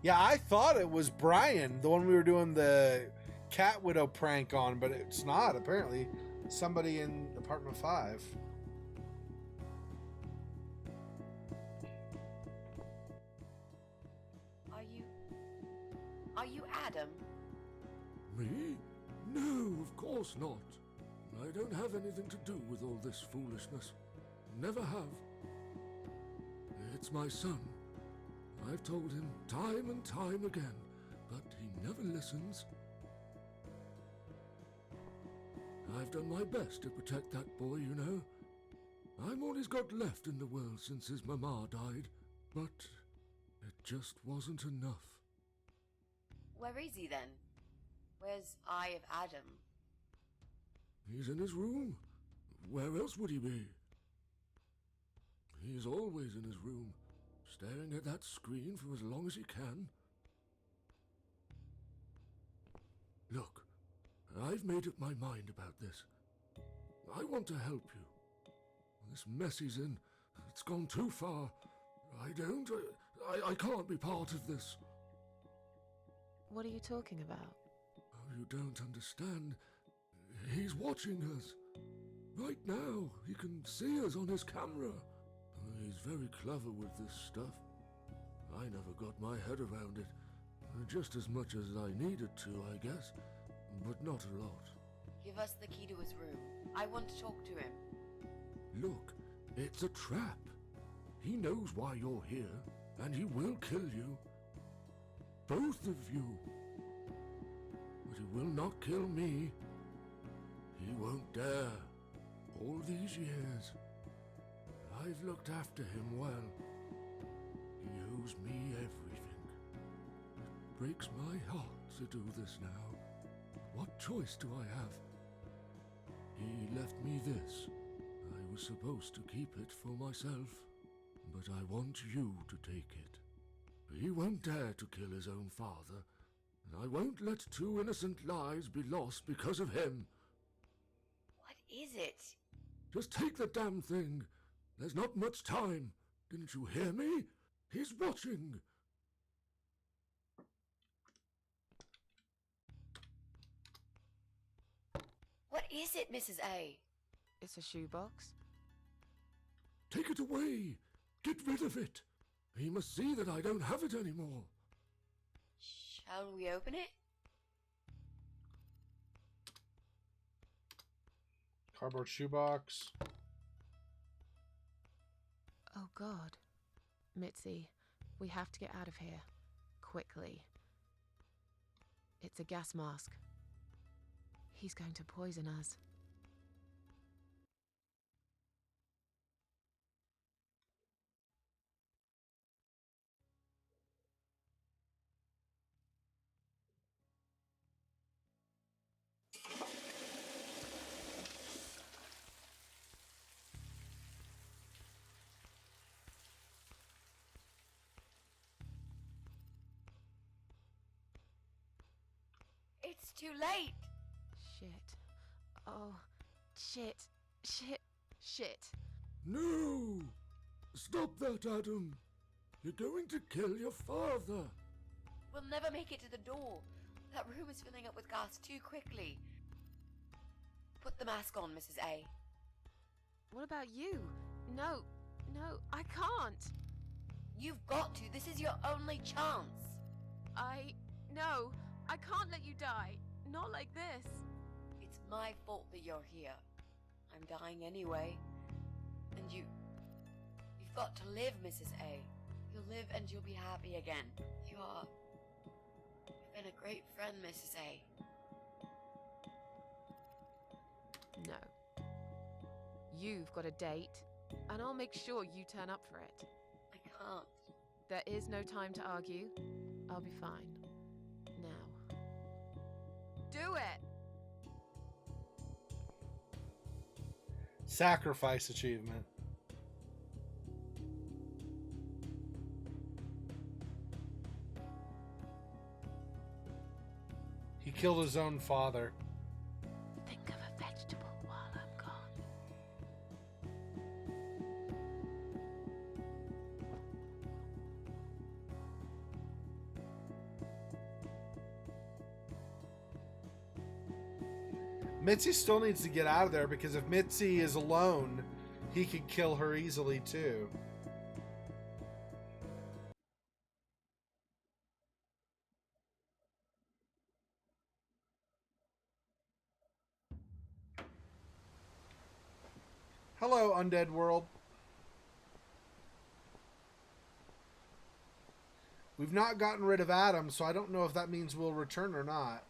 Yeah, I thought it was Brian, the one we were doing the cat widow prank on, but it's not. Apparently, somebody in apartment 5. Are you Adam? Me? No, of course not. I don't have anything to do with all this foolishness. Never have. It's my son. I've told him time and time again, but he never listens. I've done my best to protect that boy, you know. I'm all he's got left in the world since his mama died, but it just wasn't enough. Where is he then? Where's Eye of Adam? He's in his room. Where else would he be? He's always in his room, staring at that screen for as long as he can. Look, I've made up my mind about this. I want to help you. This mess he's in, it's gone too far. I can't be part of this. What are you talking about? Oh, you don't understand. He's watching us. Right now, he can see us on his camera. He's very clever with this stuff. I never got my head around it. Just as much as I needed to, I guess. But not a lot. Give us the key to his room. I want to talk to him. Look, it's a trap. He knows why you're here, and he will kill you. Both of you. But he will not kill me. He won't dare. All these years, I've looked after him well. He owes me everything. It breaks my heart to do this now. What choice do I have? He left me this. I was supposed to keep it for myself, but I want you to take it. He won't dare to kill his own father, and I won't let 2 innocent lives be lost because of him. What is it? Just take the damn thing. There's not much time. Didn't you hear me? He's watching. What is it, Mrs. A? It's a shoebox. Take it away. Get rid of it. He must see that I don't have it anymore. Shall we open it? Cardboard shoebox. Oh God. Mitzi, we have to get out of here. Quickly. It's a gas mask. He's going to poison us. It's too late. Shit. Oh, shit. Shit. Shit. No! Stop that, Adam. You're going to kill your father. We'll never make it to the door. That room is filling up with gas too quickly. Put the mask on, Mrs. A. What about you? No, I can't. You've got to. This is your only chance. No, I can't let you die. Not like this. It's my fault that you're here. I'm dying anyway. And you've got to live, Mrs. A. You'll live and you'll be happy again. You've been a great friend, Mrs. A. No. You've got a date, and I'll make sure you turn up for it. I can't. There is no time to argue. I'll be fine. Now. Do it! Sacrifice achievement. He killed his own father. Think of a vegetable while I'm gone. Mitzi still needs to get out of there because if Mitzi is alone, he could kill her easily too. Hello, Undead World. We've not gotten rid of Adam, so I don't know if that means we'll return or not.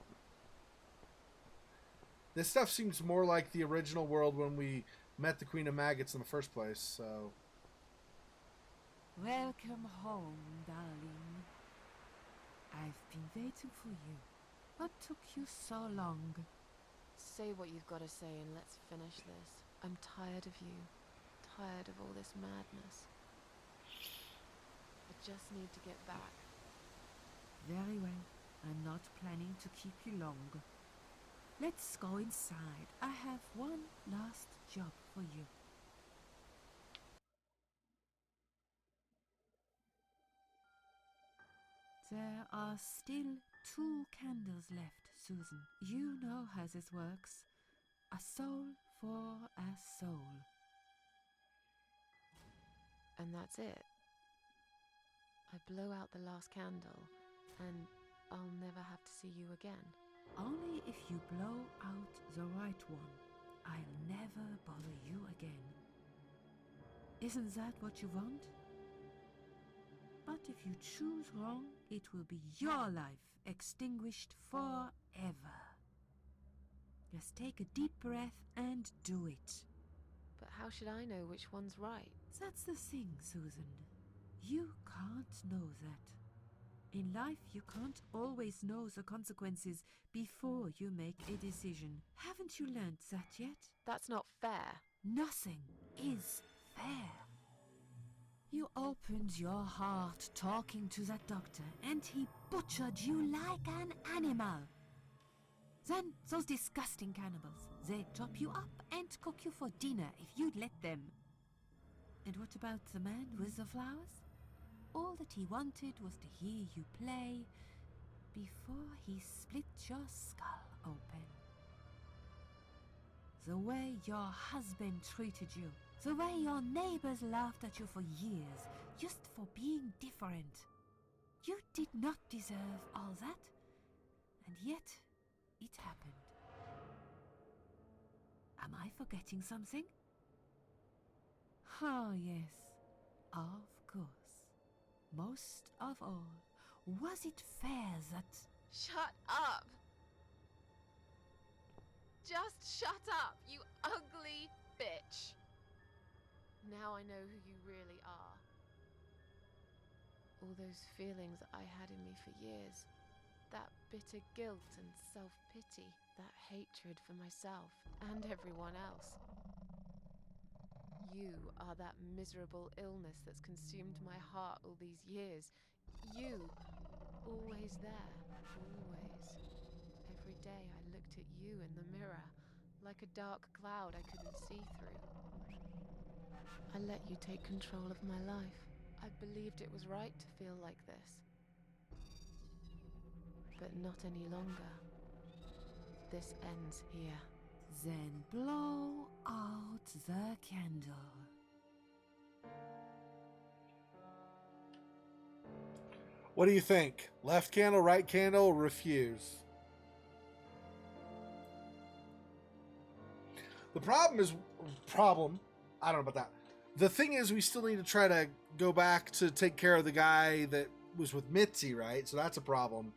This stuff seems more like the original world when we met the Queen of Maggots in the first place, so... Welcome home, darling. I've been waiting for you. What took you so long? Say what you've got to say and let's finish this. I'm tired of you. Tired of all this madness. I just need to get back. Very well. I'm not planning to keep you long. Let's go inside. I have one last job for you. There are still 2 candles left, Susan. You know how this works. A soul for a soul. And that's it. I blow out the last candle, and I'll never have to see you again. Only if you blow out the right one. I'll never bother you again. Isn't that what you want? But if you choose wrong, it will be your life extinguished forever. Just take a deep breath and do it. But how should I know which one's right? That's the thing, Susan. You can't know that. In life, you can't always know the consequences before you make a decision. Haven't you learned that yet? That's not fair. Nothing is fair. You opened your heart talking to that doctor, and he butchered you like an animal. Then those disgusting cannibals, they'd chop you up and cook you for dinner if you'd let them. And what about the man with the flowers? All that he wanted was to hear you play before he split your skull open. The way your husband treated you, the way your neighbors laughed at you for years, just for being different. You did not deserve all that, and yet it happened. Am I forgetting something? Oh, yes, of course. Most of all, was it fair that... Shut up! Just shut up, you ugly bitch! Now I know who you really are. All those feelings I had in me for years. That bitter guilt and self-pity. That hatred for myself and everyone else. You are that miserable illness that's consumed my heart all these years. You, always there, always. Every day I looked at you in the mirror, like a dark cloud I couldn't see through. I let you take control of my life. I believed it was right to feel like this. But not any longer. This ends here. Then blow out the candle. What do you think? Left candle, right candle, refuse? The problem. I don't know about that. The thing is, we still need to try to go back to take care of the guy that was with Mitzi, right? So that's a problem.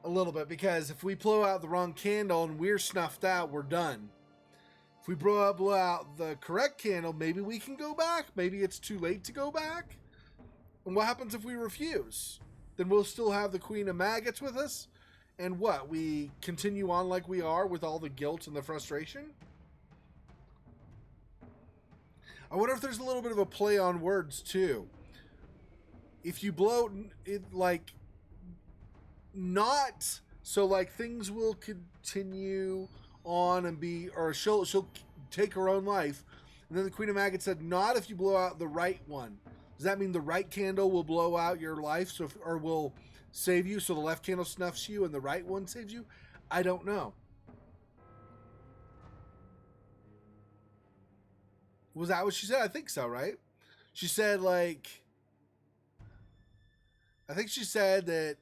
A little bit, because if we blow out the wrong candle and we're snuffed out, we're done. If we blow out the correct candle, maybe we can go back. Maybe it's too late to go back. And what happens if we refuse? Then we'll still have the Queen of Maggots with us. And what? We continue on like we are with all the guilt and the frustration? I wonder if there's a little bit of a play on words too. If you blow it, like, not so, like, things will continue on and be, or she'll take her own life. And then the Queen of Maggots said, not if you blow out the right one. Does that mean the right candle will blow out your life, or will save you, so the left candle snuffs you and the right one saves you? I don't know. Was that what she said? I think so, right? She said, like, I think she said that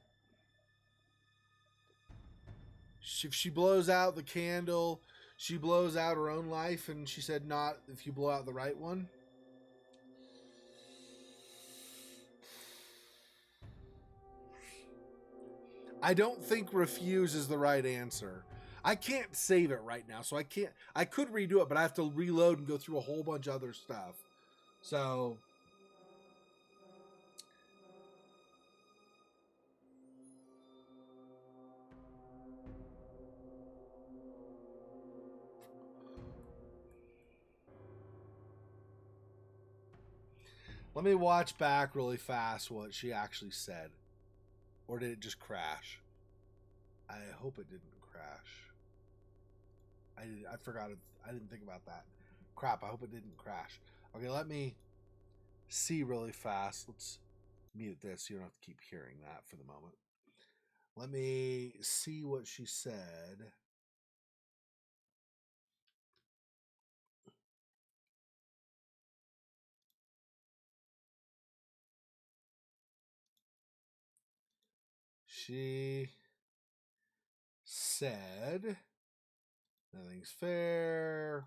if she blows out the candle, she blows out her own life, and she said not if you blow out the right one. I don't think refuse is the right answer. I can't save it right now, so I can't. I could redo it, but I have to reload and go through a whole bunch of other stuff. So let me watch back really fast what she actually said. Or did it just crash? I hope it didn't crash. I forgot it. I didn't think about that. Crap, I hope it didn't crash. Okay, let me see really fast. Let's mute this so you don't have to keep hearing that for the moment. Let me see what she said. She said, nothing's fair.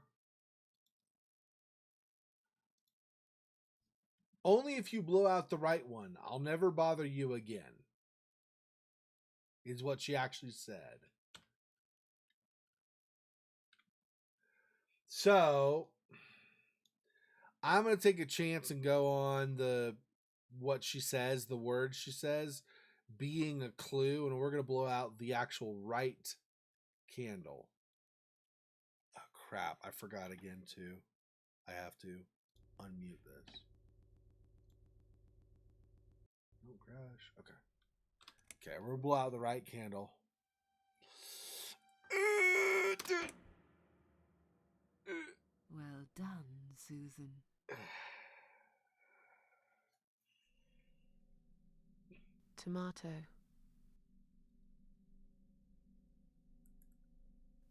Only if you blow out the right one. I'll never bother you again. Is what she actually said. So I'm going to take a chance and go on what she says, the words she says, being a clue, and we're going to blow out the actual right candle. Oh, crap. I forgot again, too. I have to unmute this. Don't crash. Okay. Okay, we're going to blow out the right candle. Well done, Susan. Tomato.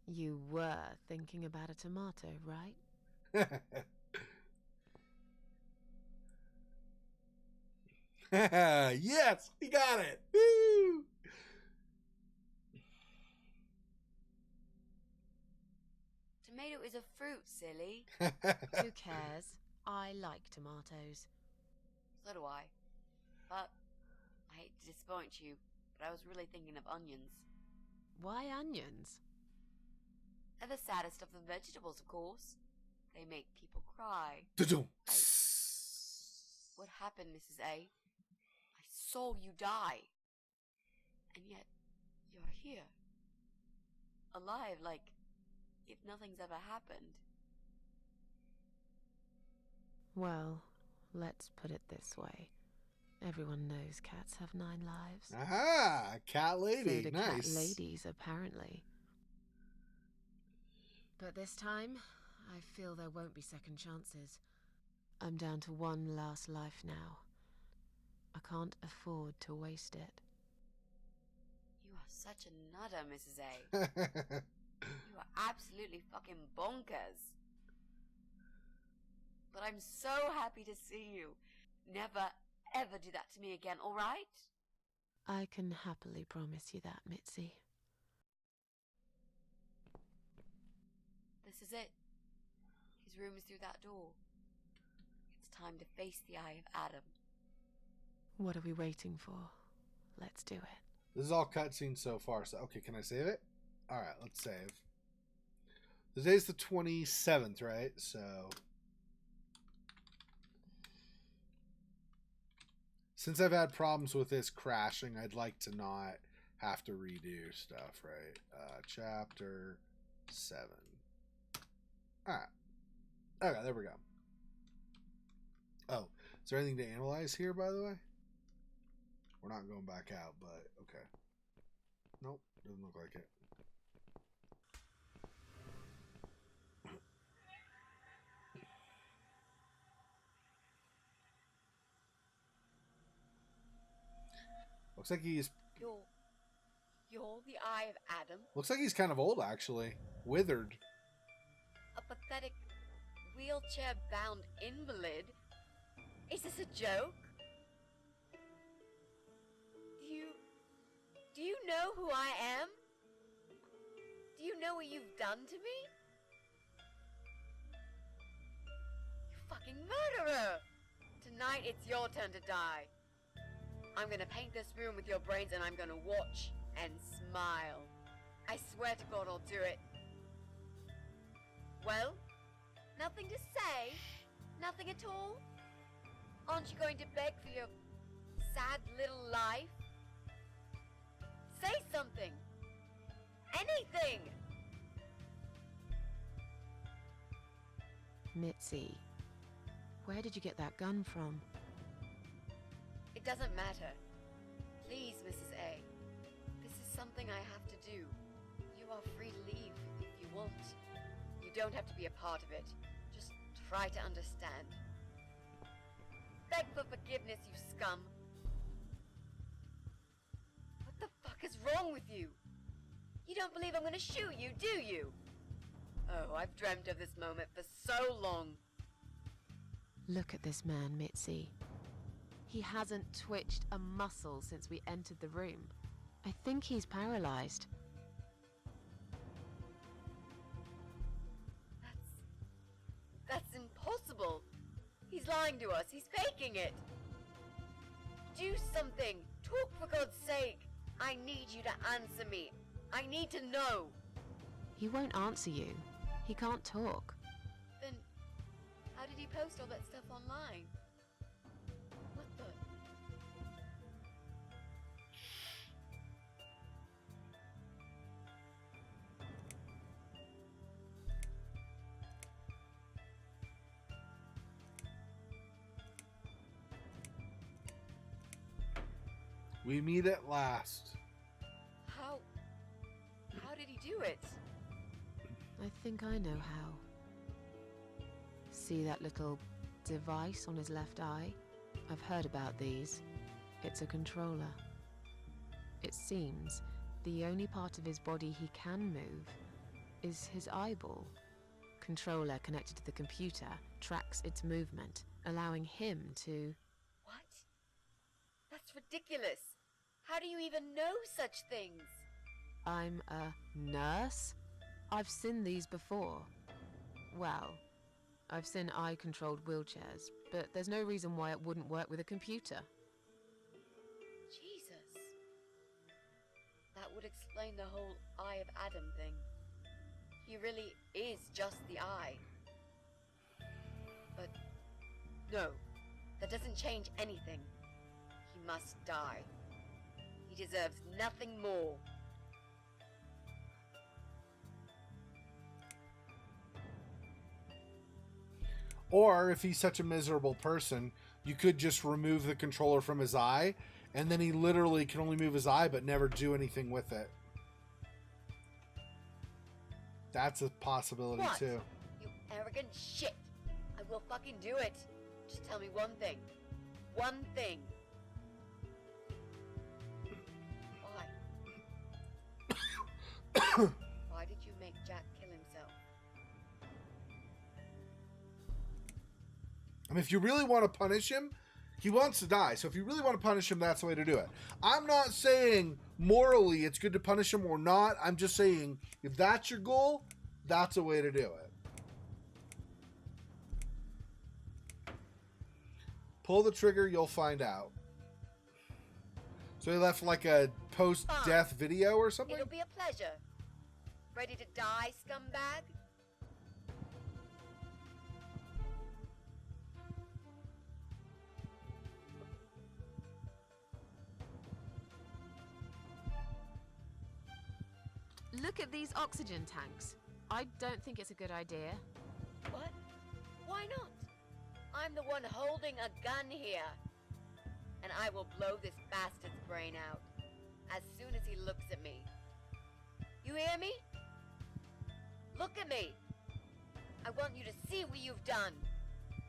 You were thinking about a tomato, right? Yes, we got it. Woo! Tomato is a fruit, silly. Who cares? I like tomatoes. So do I. But I hate to disappoint you, but I was really thinking of onions. Why onions? They're the saddest of the vegetables, of course. They make people cry. What happened, Mrs. A? I saw you die. And yet, you're here. Alive, like if nothing's ever happened. Well, let's put it this way. Everyone knows cats have 9 lives. Aha! Cat lady. So do Nice. cat ladies, apparently. But this time, I feel there won't be second chances. I'm down to 1 last life now. I can't afford to waste it. You are such a nutter, Mrs. A. You are absolutely fucking bonkers. But I'm so happy to see you. Never, ever do that to me again, alright? I can happily promise you that, Mitzi. The This is it. His room is through that door. It's time to face the Eye of Adam. What are we waiting for? Let's do it. This is all cutscene so far. So, okay, can I save it? All right, let's save. Today's the 27th, right? So, since I've had problems with this crashing, I'd like to not have to redo stuff, right? Chapter 7. All right. Okay, there we go. Oh, is there anything to analyze here, by the way? We're not going back out, but okay. Nope, doesn't look like it. Looks like he's... You're the Eye of Adam? Looks like he's kind of old, actually. Withered. A pathetic, wheelchair-bound invalid? Is this a joke? Do you know who I am? Do you know what you've done to me? You fucking murderer! Tonight it's your turn to die. I'm gonna paint this room with your brains and I'm gonna watch and smile. I swear to God I'll do it. Well, nothing to say? Nothing at all? Aren't you going to beg for your sad little life? Say something! Anything! Mitzi, where did you get that gun from? It doesn't matter. Please, Mrs. A. This is something I have to do. You are free to leave if you want. You don't have to be a part of it. Just try to understand. Beg for forgiveness, you scum. What the fuck is wrong with you? You don't believe I'm gonna shoot you, do you? Oh, I've dreamt of this moment for so long. Look at this man, Mitzi. He hasn't twitched a muscle since we entered the room. I think he's paralyzed. That's impossible. He's lying to us. He's faking it. Do something. Talk, for God's sake. I need you to answer me. I need to know. He won't answer you. He can't talk. Then, how did he post all that stuff online? What the? We meet at last. How did he do it? I think I know how. See that little device on his left eye? I've heard about these. It's a controller. It seems the only part of his body he can move is his eyeball. Controller connected to the computer tracks its movement, allowing him to... What? That's ridiculous. How do you even know such things? I'm a nurse? I've seen these before. Well, I've seen eye-controlled wheelchairs, but there's no reason why it wouldn't work with a computer. Jesus. That would explain the whole Eye of Adam thing. He really is just the eye. But no, that doesn't change anything. He must die. He deserves nothing more. Or if he's such a miserable person, you could just remove the controller from his eye, and then he literally can only move his eye but never do anything with it. That's a possibility What? too. You arrogant shit. I will fucking do it. Just tell me one thing. One thing. Why? Why did you make Jack kill himself? I mean, if you really want to punish him, he wants to die. So if you really want to punish him, that's the way to do it. I'm not saying morally it's good to punish him or not. I'm just saying if that's your goal, That's a way to do it. Pull the trigger, you'll find out. So he left like a post-death video or something? It'll be a pleasure. Ready to die, scumbag? Look at these oxygen tanks. I don't think it's a good idea. What? Why not? I'm the one holding a gun here. And I will blow this bastard's brain out as soon as he looks at me. You hear me? Look at me. I want you to see what you've done.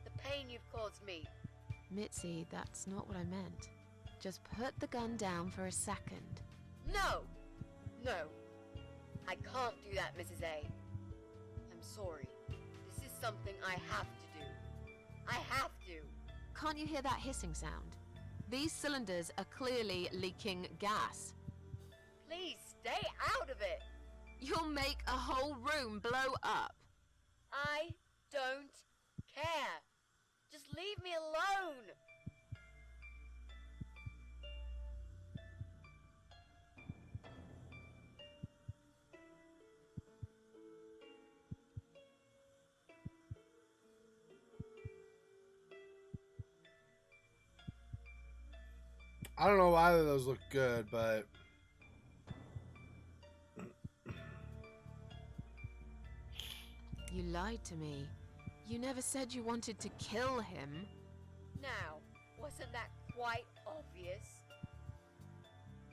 The pain you've caused me. Mitzi, that's not what I meant. Just put the gun down for a second. No! No. I can't do that, Mrs. A. I'm sorry. This is something I have to do. I have to. Can't you hear that hissing sound? These cylinders are clearly leaking gas. Please stay out of it. You'll make a whole room blow up. I don't care. Just leave me alone. I don't know why either of those look good, but... You lied to me. You never said you wanted to kill him. Now, wasn't that quite obvious?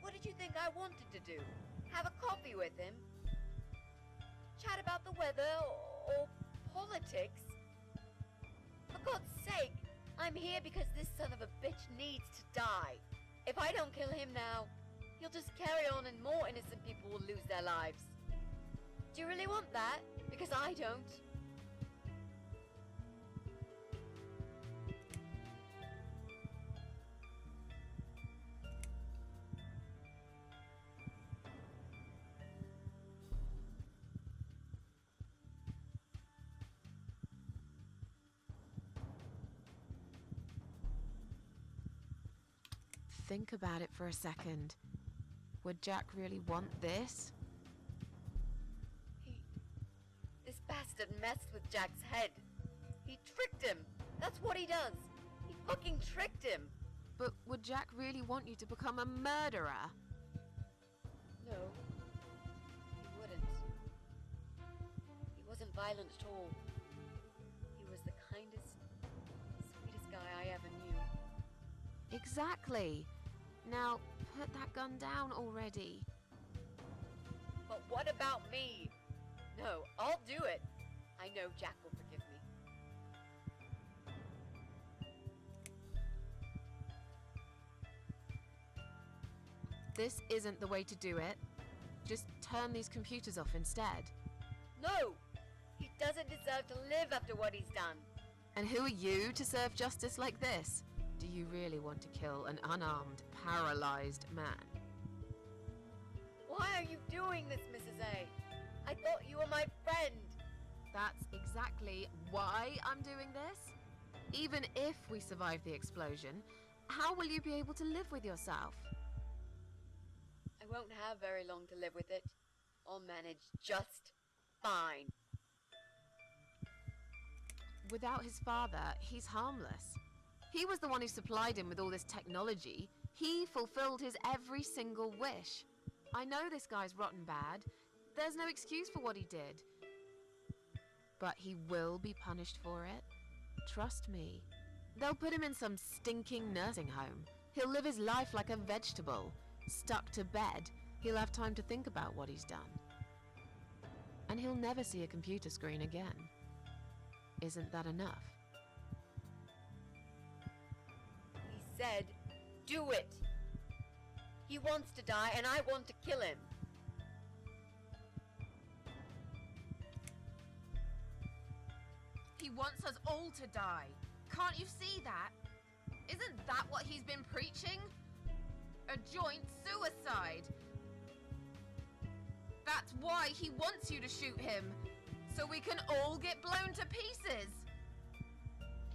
What did you think I wanted to do? Have a coffee with him? Chat about the weather or politics? For God's sake, I'm here because this son of a bitch needs to die. If I don't kill him now, he'll just carry on and more innocent people will lose their lives. Do you really want that? Because I don't. Think about it for a second. Would Jack really want this? This bastard messed with Jack's head. He tricked him. That's what he does. He fucking tricked him. But would Jack really want you to become a murderer? No, he wouldn't. He wasn't violent at all. He was the kindest, sweetest guy I ever knew. Exactly. Now, put that gun down already. But what about me? No, I'll do it. I know Jack will forgive me. This isn't the way to do it. Just turn these computers off instead. No! He doesn't deserve to live after what he's done. And who are you to serve justice like this? Do you really want to kill an unarmed, paralyzed man? Why are you doing this, Mrs. A? I thought you were my friend. That's exactly why I'm doing this. Even if we survive the explosion, how will you be able to live with yourself? I won't have very long to live with it. I'll manage just fine. Without his father, he's harmless. He was the one who supplied him with all this technology. He fulfilled his every single wish. I know this guy's rotten bad. There's no excuse for what he did. But he will be punished for it. Trust me. They'll put him in some stinking nursing home. He'll live his life like a vegetable. Stuck to bed. He'll have time to think about what he's done. And he'll never see a computer screen again. Isn't that enough? He said, do it. He wants to die and I want to kill him. He wants us all to die. Can't you see that? Isn't that what he's been preaching? A joint suicide. That's why he wants you to shoot him. so we can all get blown to pieces.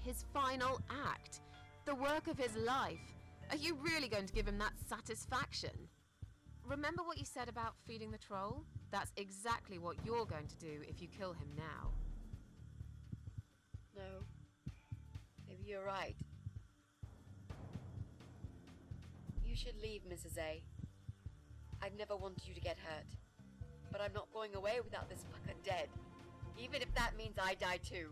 His final act, the work of his life. Are you really going to give him that satisfaction? Remember what you said about feeding the troll? That's exactly what you're going to do if you kill him now. No. Maybe you're right. You should leave, Mrs. A. I'd never wanted you to get hurt. But I'm not going away without this fucker dead. Even if that means I die too.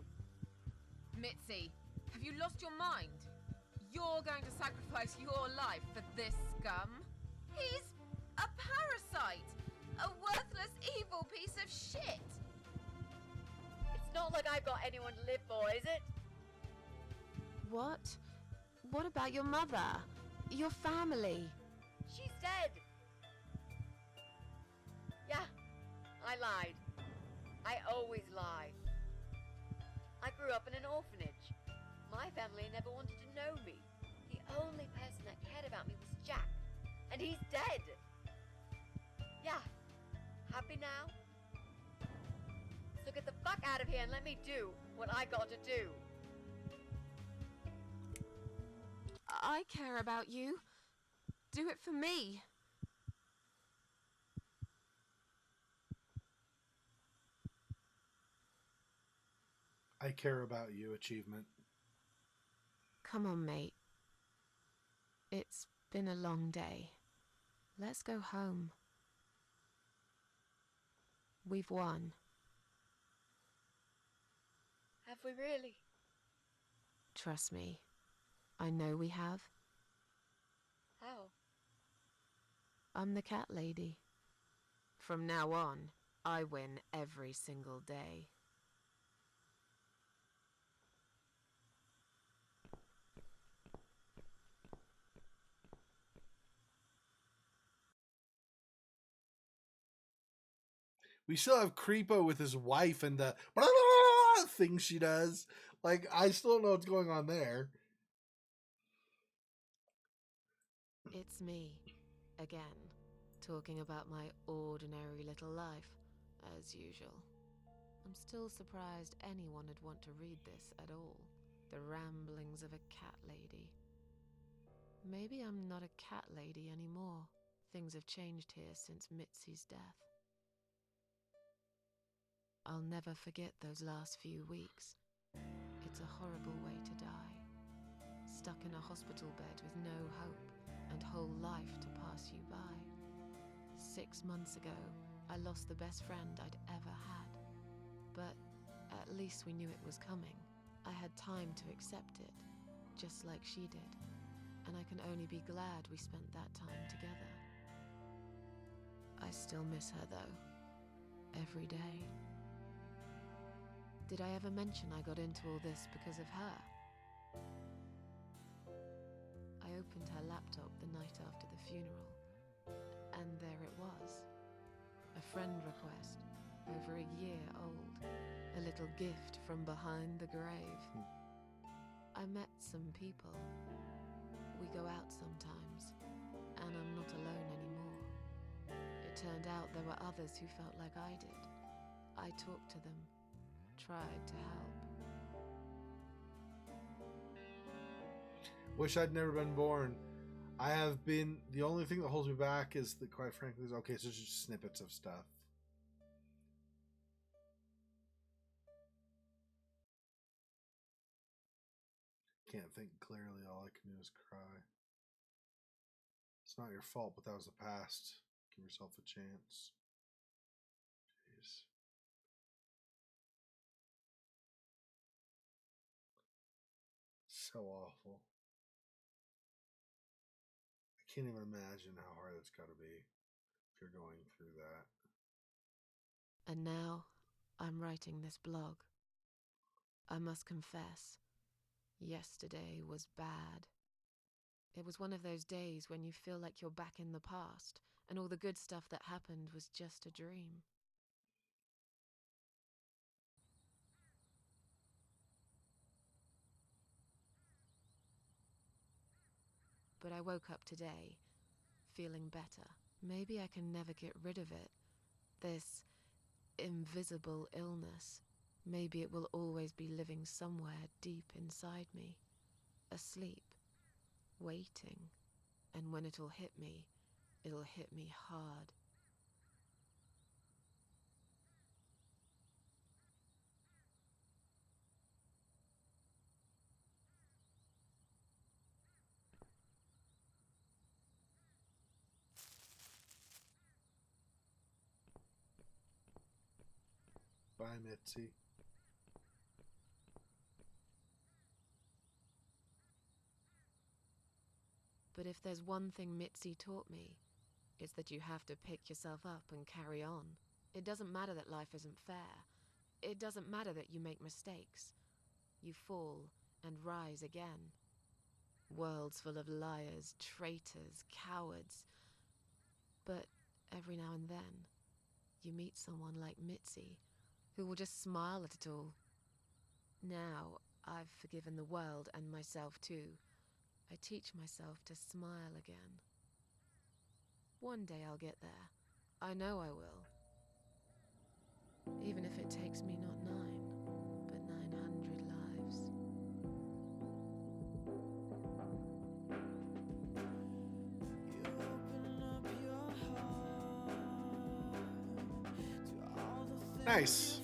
Mitzi, have you lost your mind? You're going to sacrifice your life for this scum? He's a parasite! A worthless, evil piece of shit! It's not like I've got anyone to live for, is it? What? What about your mother? Your family? She's dead. Yeah, I lied. I always lie. I grew up in an orphanage. My family never wanted to know me. The only person that cared about me was Jack. And he's dead. Yeah. Happy now? So get the fuck out of here and let me do what I got to do. I care about you. Do it for me. I care about you, Achievement. Come on, mate. It's been a long day. Let's go home. We've won. Have we really? Trust me. I know we have. How? I'm the cat lady. From now on, I win every single day. We still have Creepo with his wife and the thing she does. Like, I still don't know what's going on there. It's me, again, talking about my ordinary little life, as usual. I'm still surprised anyone would want to read this at all. The ramblings of a cat lady. Maybe I'm not a cat lady anymore. Things have changed here since Mitzi's death. I'll never forget those last few weeks. It's a horrible way to die. Stuck in a hospital bed with no hope and whole life to pass you by. 6 months ago, I lost the best friend I'd ever had. But at least we knew it was coming. I had time to accept it, just like she did. And I can only be glad we spent that time together. I still miss her though. Every day. Did I ever mention I got into all this because of her? I opened her laptop the night after the funeral, and there it was. A friend request, over a year old. A little gift from behind the grave. I met some people. We go out sometimes, and I'm not alone anymore. It turned out there were others who felt like I did. I talked to them, tried to help. Wish I'd never been born. I have been. The only thing that holds me back is that, quite frankly, is okay, so it's just snippets of stuff. Can't think clearly. All I can do is cry. It's not your fault, but that was the past. Give yourself a chance. Jeez. So awful. I can't even imagine how hard it's got to be if you're going through that. And now, I'm writing this blog. I must confess, yesterday was bad. It was one of those days when you feel like you're back in the past, and all the good stuff that happened was just a dream. But I woke up today, feeling better. Maybe I can never get rid of it. This invisible illness. Maybe it will always be living somewhere deep inside me, asleep, waiting, and when it'll hit me hard. Bye, Mitzi. But if there's one thing Mitzi taught me, it's that you have to pick yourself up and carry on. It doesn't matter that life isn't fair. It doesn't matter that you make mistakes. You fall and rise again. Worlds full of liars, traitors, cowards. But every now and then, you meet someone like Mitzi, who will just smile at it all. Now, I've forgiven the world and myself too. I teach myself to smile again. One day I'll get there. I know I will. Even if it takes me not 9, but 900 lives. Nice.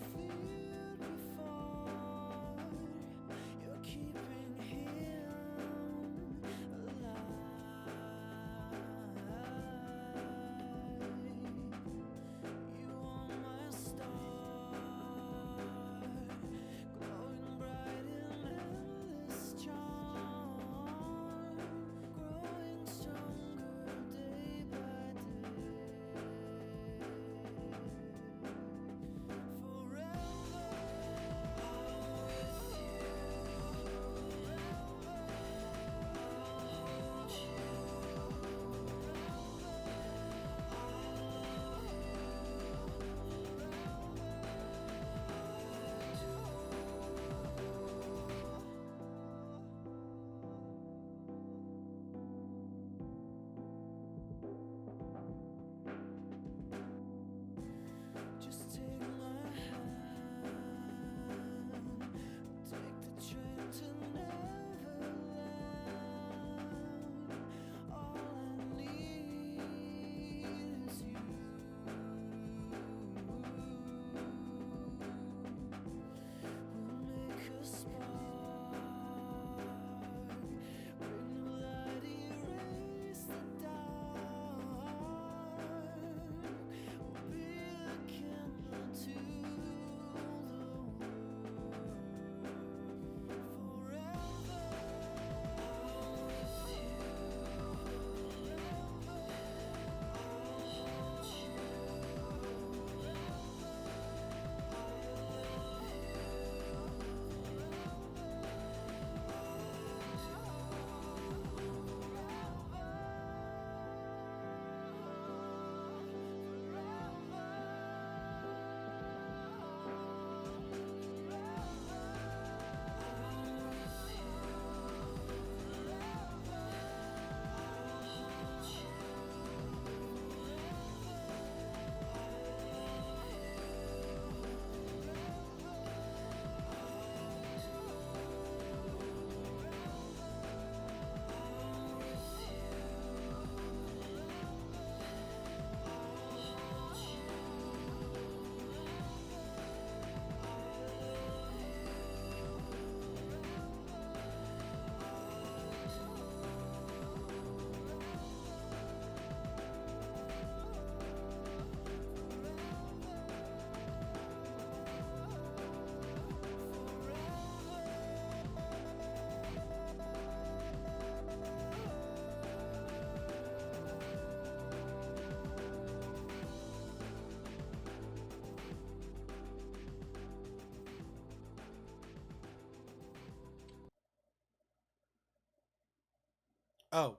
Oh,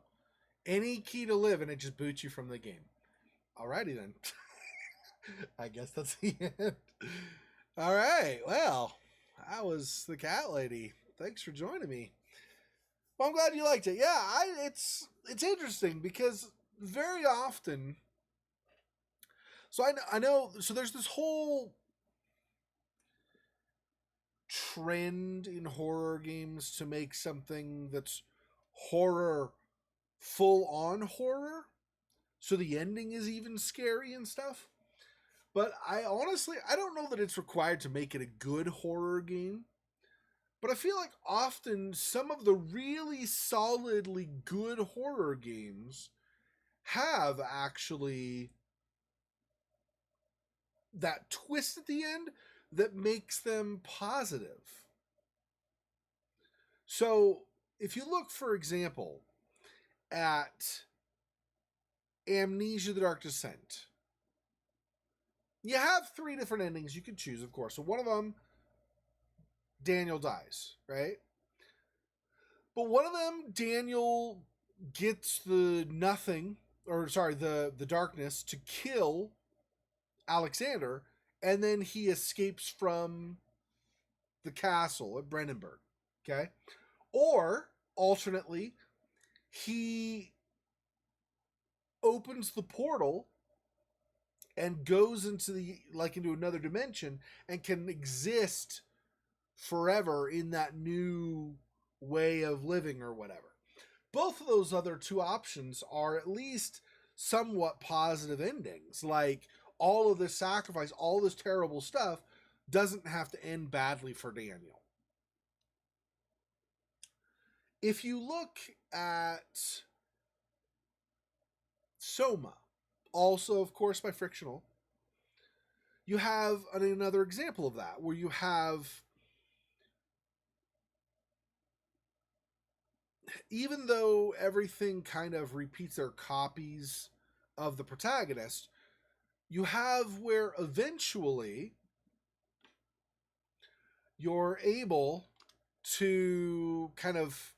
any key to live, and it just boots you from the game. Alrighty then. I guess that's the end. All right. Well, that was the cat lady. Thanks for joining me. Well, I'm glad you liked it. Yeah, it's interesting because very often. So I know. So there's this whole trend in horror games to make something that's horror full on horror. So the ending is even scary and stuff. But I don't know that it's required to make it a good horror game. But I feel like often some of the really solidly good horror games have actually that twist at the end that makes them positive. So if you look, for example, at Amnesia: The Dark Descent, you have 3 different endings you can choose, of course. So one of them, Daniel dies, right? But one of them, Daniel gets the darkness to kill Alexander, and then he escapes from the castle at Brennenburg. Okay? Or, alternately, he opens the portal and goes into into another dimension and can exist forever in that new way of living or whatever. Both of those other 2 options are at least somewhat positive endings. Like, all of this sacrifice, all this terrible stuff doesn't have to end badly for Daniel. If you look at Soma, also, of course, by Frictional, you have another example of that, where you have, even though everything kind of repeats their copies of the protagonist, you have where eventually you're able to kind of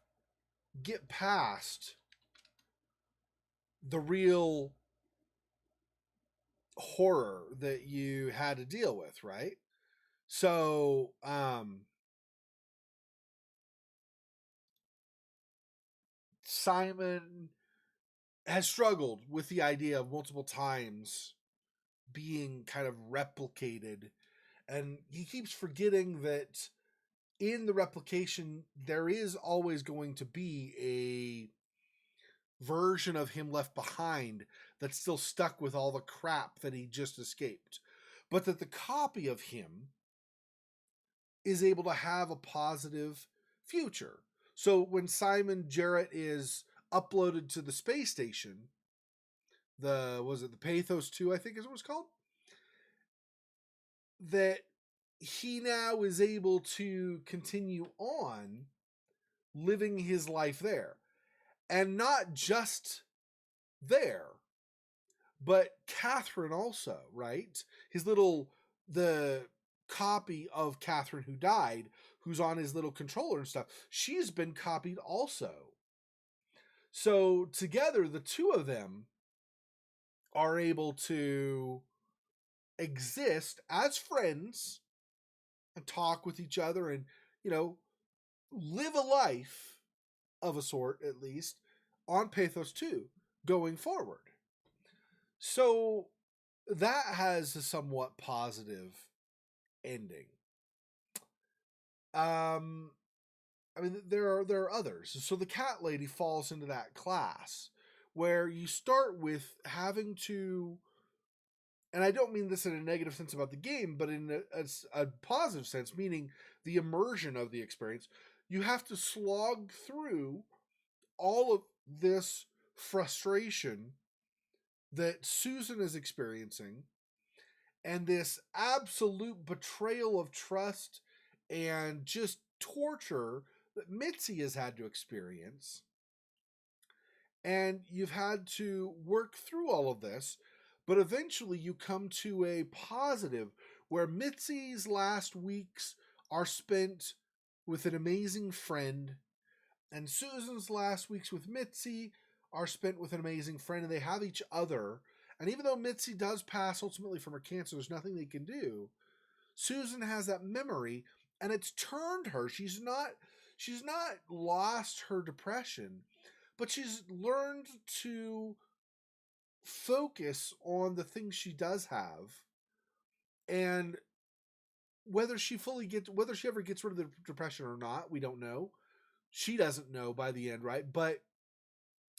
get past the real horror that you had to deal with, right? So, Simon has struggled with the idea of multiple times being kind of replicated, and he keeps forgetting that in the replication there is always going to be a version of him left behind that's still stuck with all the crap that he just escaped, but that the copy of him is able to have a positive future. So when Simon Jarrett is uploaded to the space station, the Pathos 2, I think is what it's called, that he now is able to continue on living his life there. And not just there, but Catherine also, right? The copy of Catherine who died, who's on his little controller and stuff, she's been copied also. So together, the 2 of them are able to exist as friends and talk with each other and, live a life of a sort, at least, on Pathos 2 going forward. So that has a somewhat positive ending. I mean, there are others. So the cat lady falls into that class where you start with having to, and I don't mean this in a negative sense about the game, but in a positive sense, meaning the immersion of the experience. You have to slog through all of this frustration that Susan is experiencing and this absolute betrayal of trust and just torture that Mitzi has had to experience. And you've had to work through all of this, but eventually you come to a positive where Mitzi's last weeks are spent with an amazing friend, and Susan's last weeks with Mitzi are spent with an amazing friend, and they have each other. And even though Mitzi does pass ultimately from her cancer, there's nothing they can do. Susan has that memory, and it's turned her. She's not lost her depression, but she's learned to focus on the things she does have and whether she ever gets rid of the depression or not, we don't know. She doesn't know by the end, right? But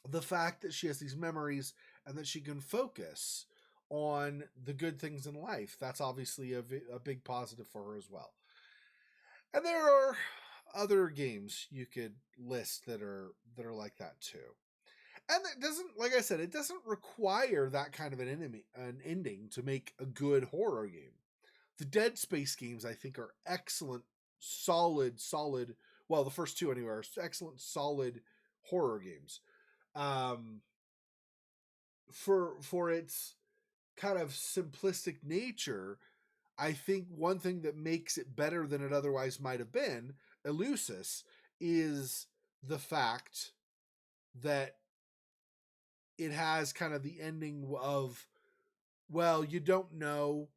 the fact that she has these memories and that she can focus on the good things in life, that's obviously a big positive for her as well. And there are other games you could list that are like that too. And it doesn't, like I said, it doesn't require that kind of an ending to make a good horror game. The Dead Space games, I think, are excellent, solid. Well, the first two anyway are excellent, solid horror games. For its kind of simplistic nature, I think one thing that makes it better than it otherwise might have been, Elusis, is the fact that it has kind of the ending of, well, you don't know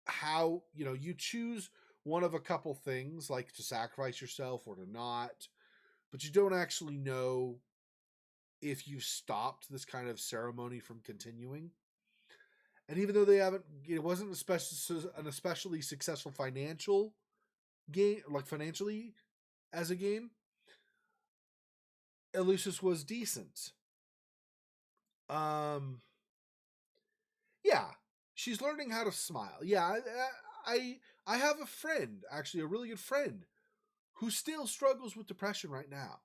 how, you choose one of a couple things, like to sacrifice yourself or to not, but you don't actually know if you stopped this kind of ceremony from continuing. And even though it wasn't an especially successful financial game, like financially as a game, Elusis was decent. Yeah, she's learning how to smile. Yeah, I have a friend, actually a really good friend, who still struggles with depression right now.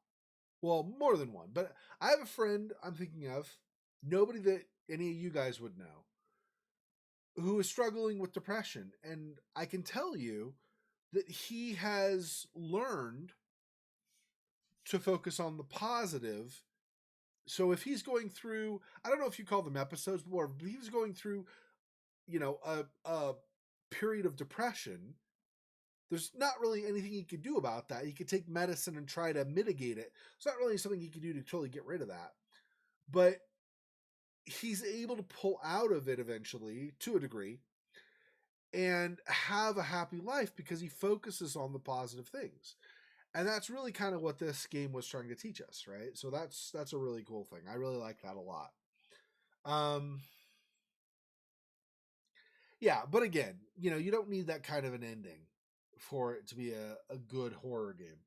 Well, more than one, but I have a friend I'm thinking of, nobody that any of you guys would know, who is struggling with depression. And I can tell you that he has learned to focus on the positive. So if he's going through, I don't know if you call them episodes, but if he was going through, a period of depression, there's not really anything he could do about that. He could take medicine and try to mitigate it. It's not really something he could do to totally get rid of that. But he's able to pull out of it eventually, to a degree, and have a happy life because he focuses on the positive things. And that's really kind of what this game was trying to teach us, right? So that's a really cool thing. I really like that a lot. Yeah, but again, you don't need that kind of an ending for it to be a good horror game.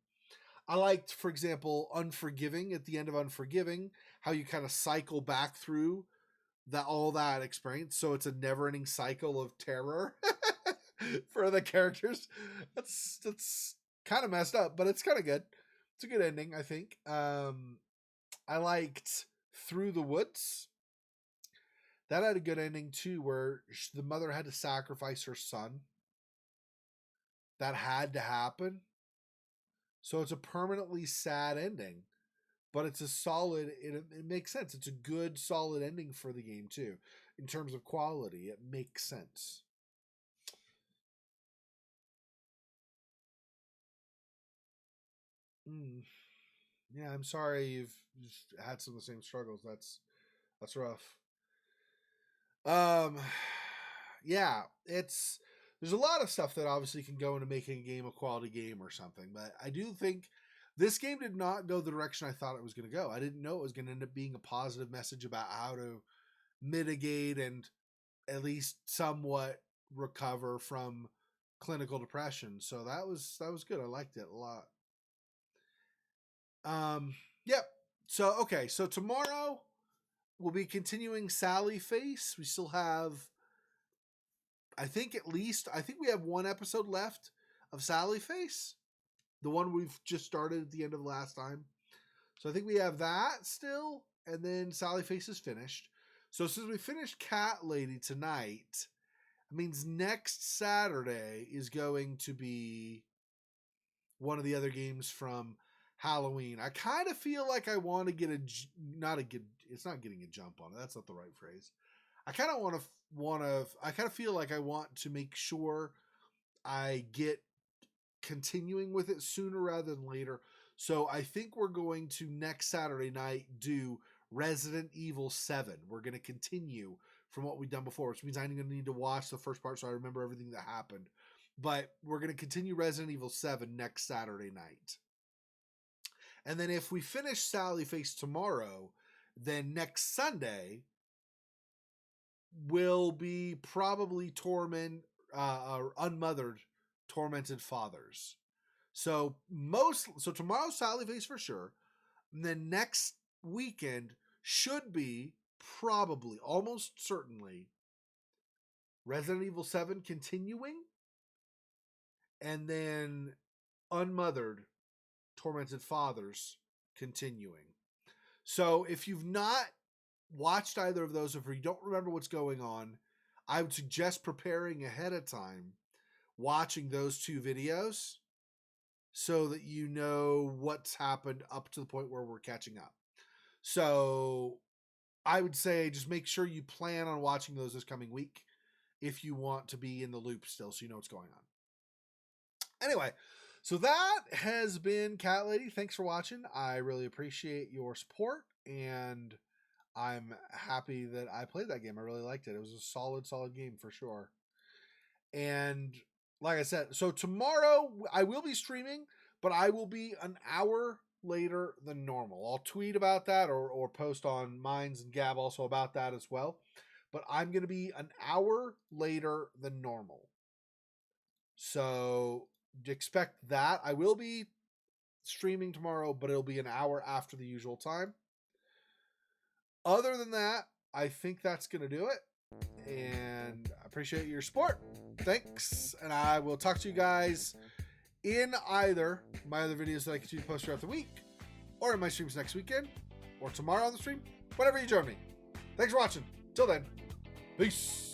I liked, for example, Unforgiving. At the end of Unforgiving, how you kind of cycle back through all that experience, so it's a never-ending cycle of terror for the characters. That's kind of messed up, but it's kind of good. It's a good ending, I think. I liked Through the Woods. That had a good ending too, where the mother had to sacrifice her son. That had to happen. So it's a permanently sad ending, but it's a solid, it makes sense. It's a good, solid ending for the game too. In terms of quality, it makes sense. Yeah, I'm sorry you've had some of the same struggles. That's rough. Yeah, there's a lot of stuff that obviously can go into making a game a quality game or something, but I do think this game did not go the direction I thought it was going to go. I didn't know it was going to end up being a positive message about how to mitigate and at least somewhat recover from clinical depression. So that was good. I liked it a lot. Yep. So okay, so tomorrow we'll be continuing Sally Face. We still have, I think we have one episode left of Sally Face, the one we've just started at the end of last time. So I think we have that still, and then Sally Face is finished. So since we finished Cat Lady tonight, it means next Saturday is going to be one of the other games from Halloween. I kind of feel like I want to get it's not getting a jump on it. That's not the right phrase. I kind of I kind of feel like I want to make sure I get continuing with it sooner rather than later. So I think we're going to next Saturday night do Resident Evil 7. We're going to continue from what we've done before, which means I'm going to need to watch the first part so I remember everything that happened. But we're going to continue Resident Evil 7 next Saturday night. And then if we finish Sally Face tomorrow, then next Sunday will be probably Torment unmothered, tormented fathers. So tomorrow's Sally Face for sure. And then next weekend should be probably, almost certainly, Resident Evil 7 continuing, and then Unmothered, Tormented Fathers continuing. So if you've not watched either of those, if you don't remember what's going on, I would suggest preparing ahead of time, watching those two videos, so that you know what's happened up to the point where we're catching up. So I would say just make sure you plan on watching those this coming week if you want to be in the loop still, so you know what's going on. Anyway, so that has been Cat Lady. Thanks for watching. I really appreciate your support, and I'm happy that I played that game. I really liked it. It was a solid game for sure. And like I said, so tomorrow I will be streaming, but I will be an hour later than normal. I'll tweet about that or post on Minds and Gab also about that as well. But I'm going to be an hour later than normal. So expect that. I will be streaming tomorrow, but it'll be an hour after the usual time. Other than that, I think that's going to do it. And I appreciate your support. Thanks. And I will talk to you guys in either my other videos that I continue to post throughout the week, or in my streams next weekend, or tomorrow on the stream, whenever you join me. Thanks for watching. Till then, peace.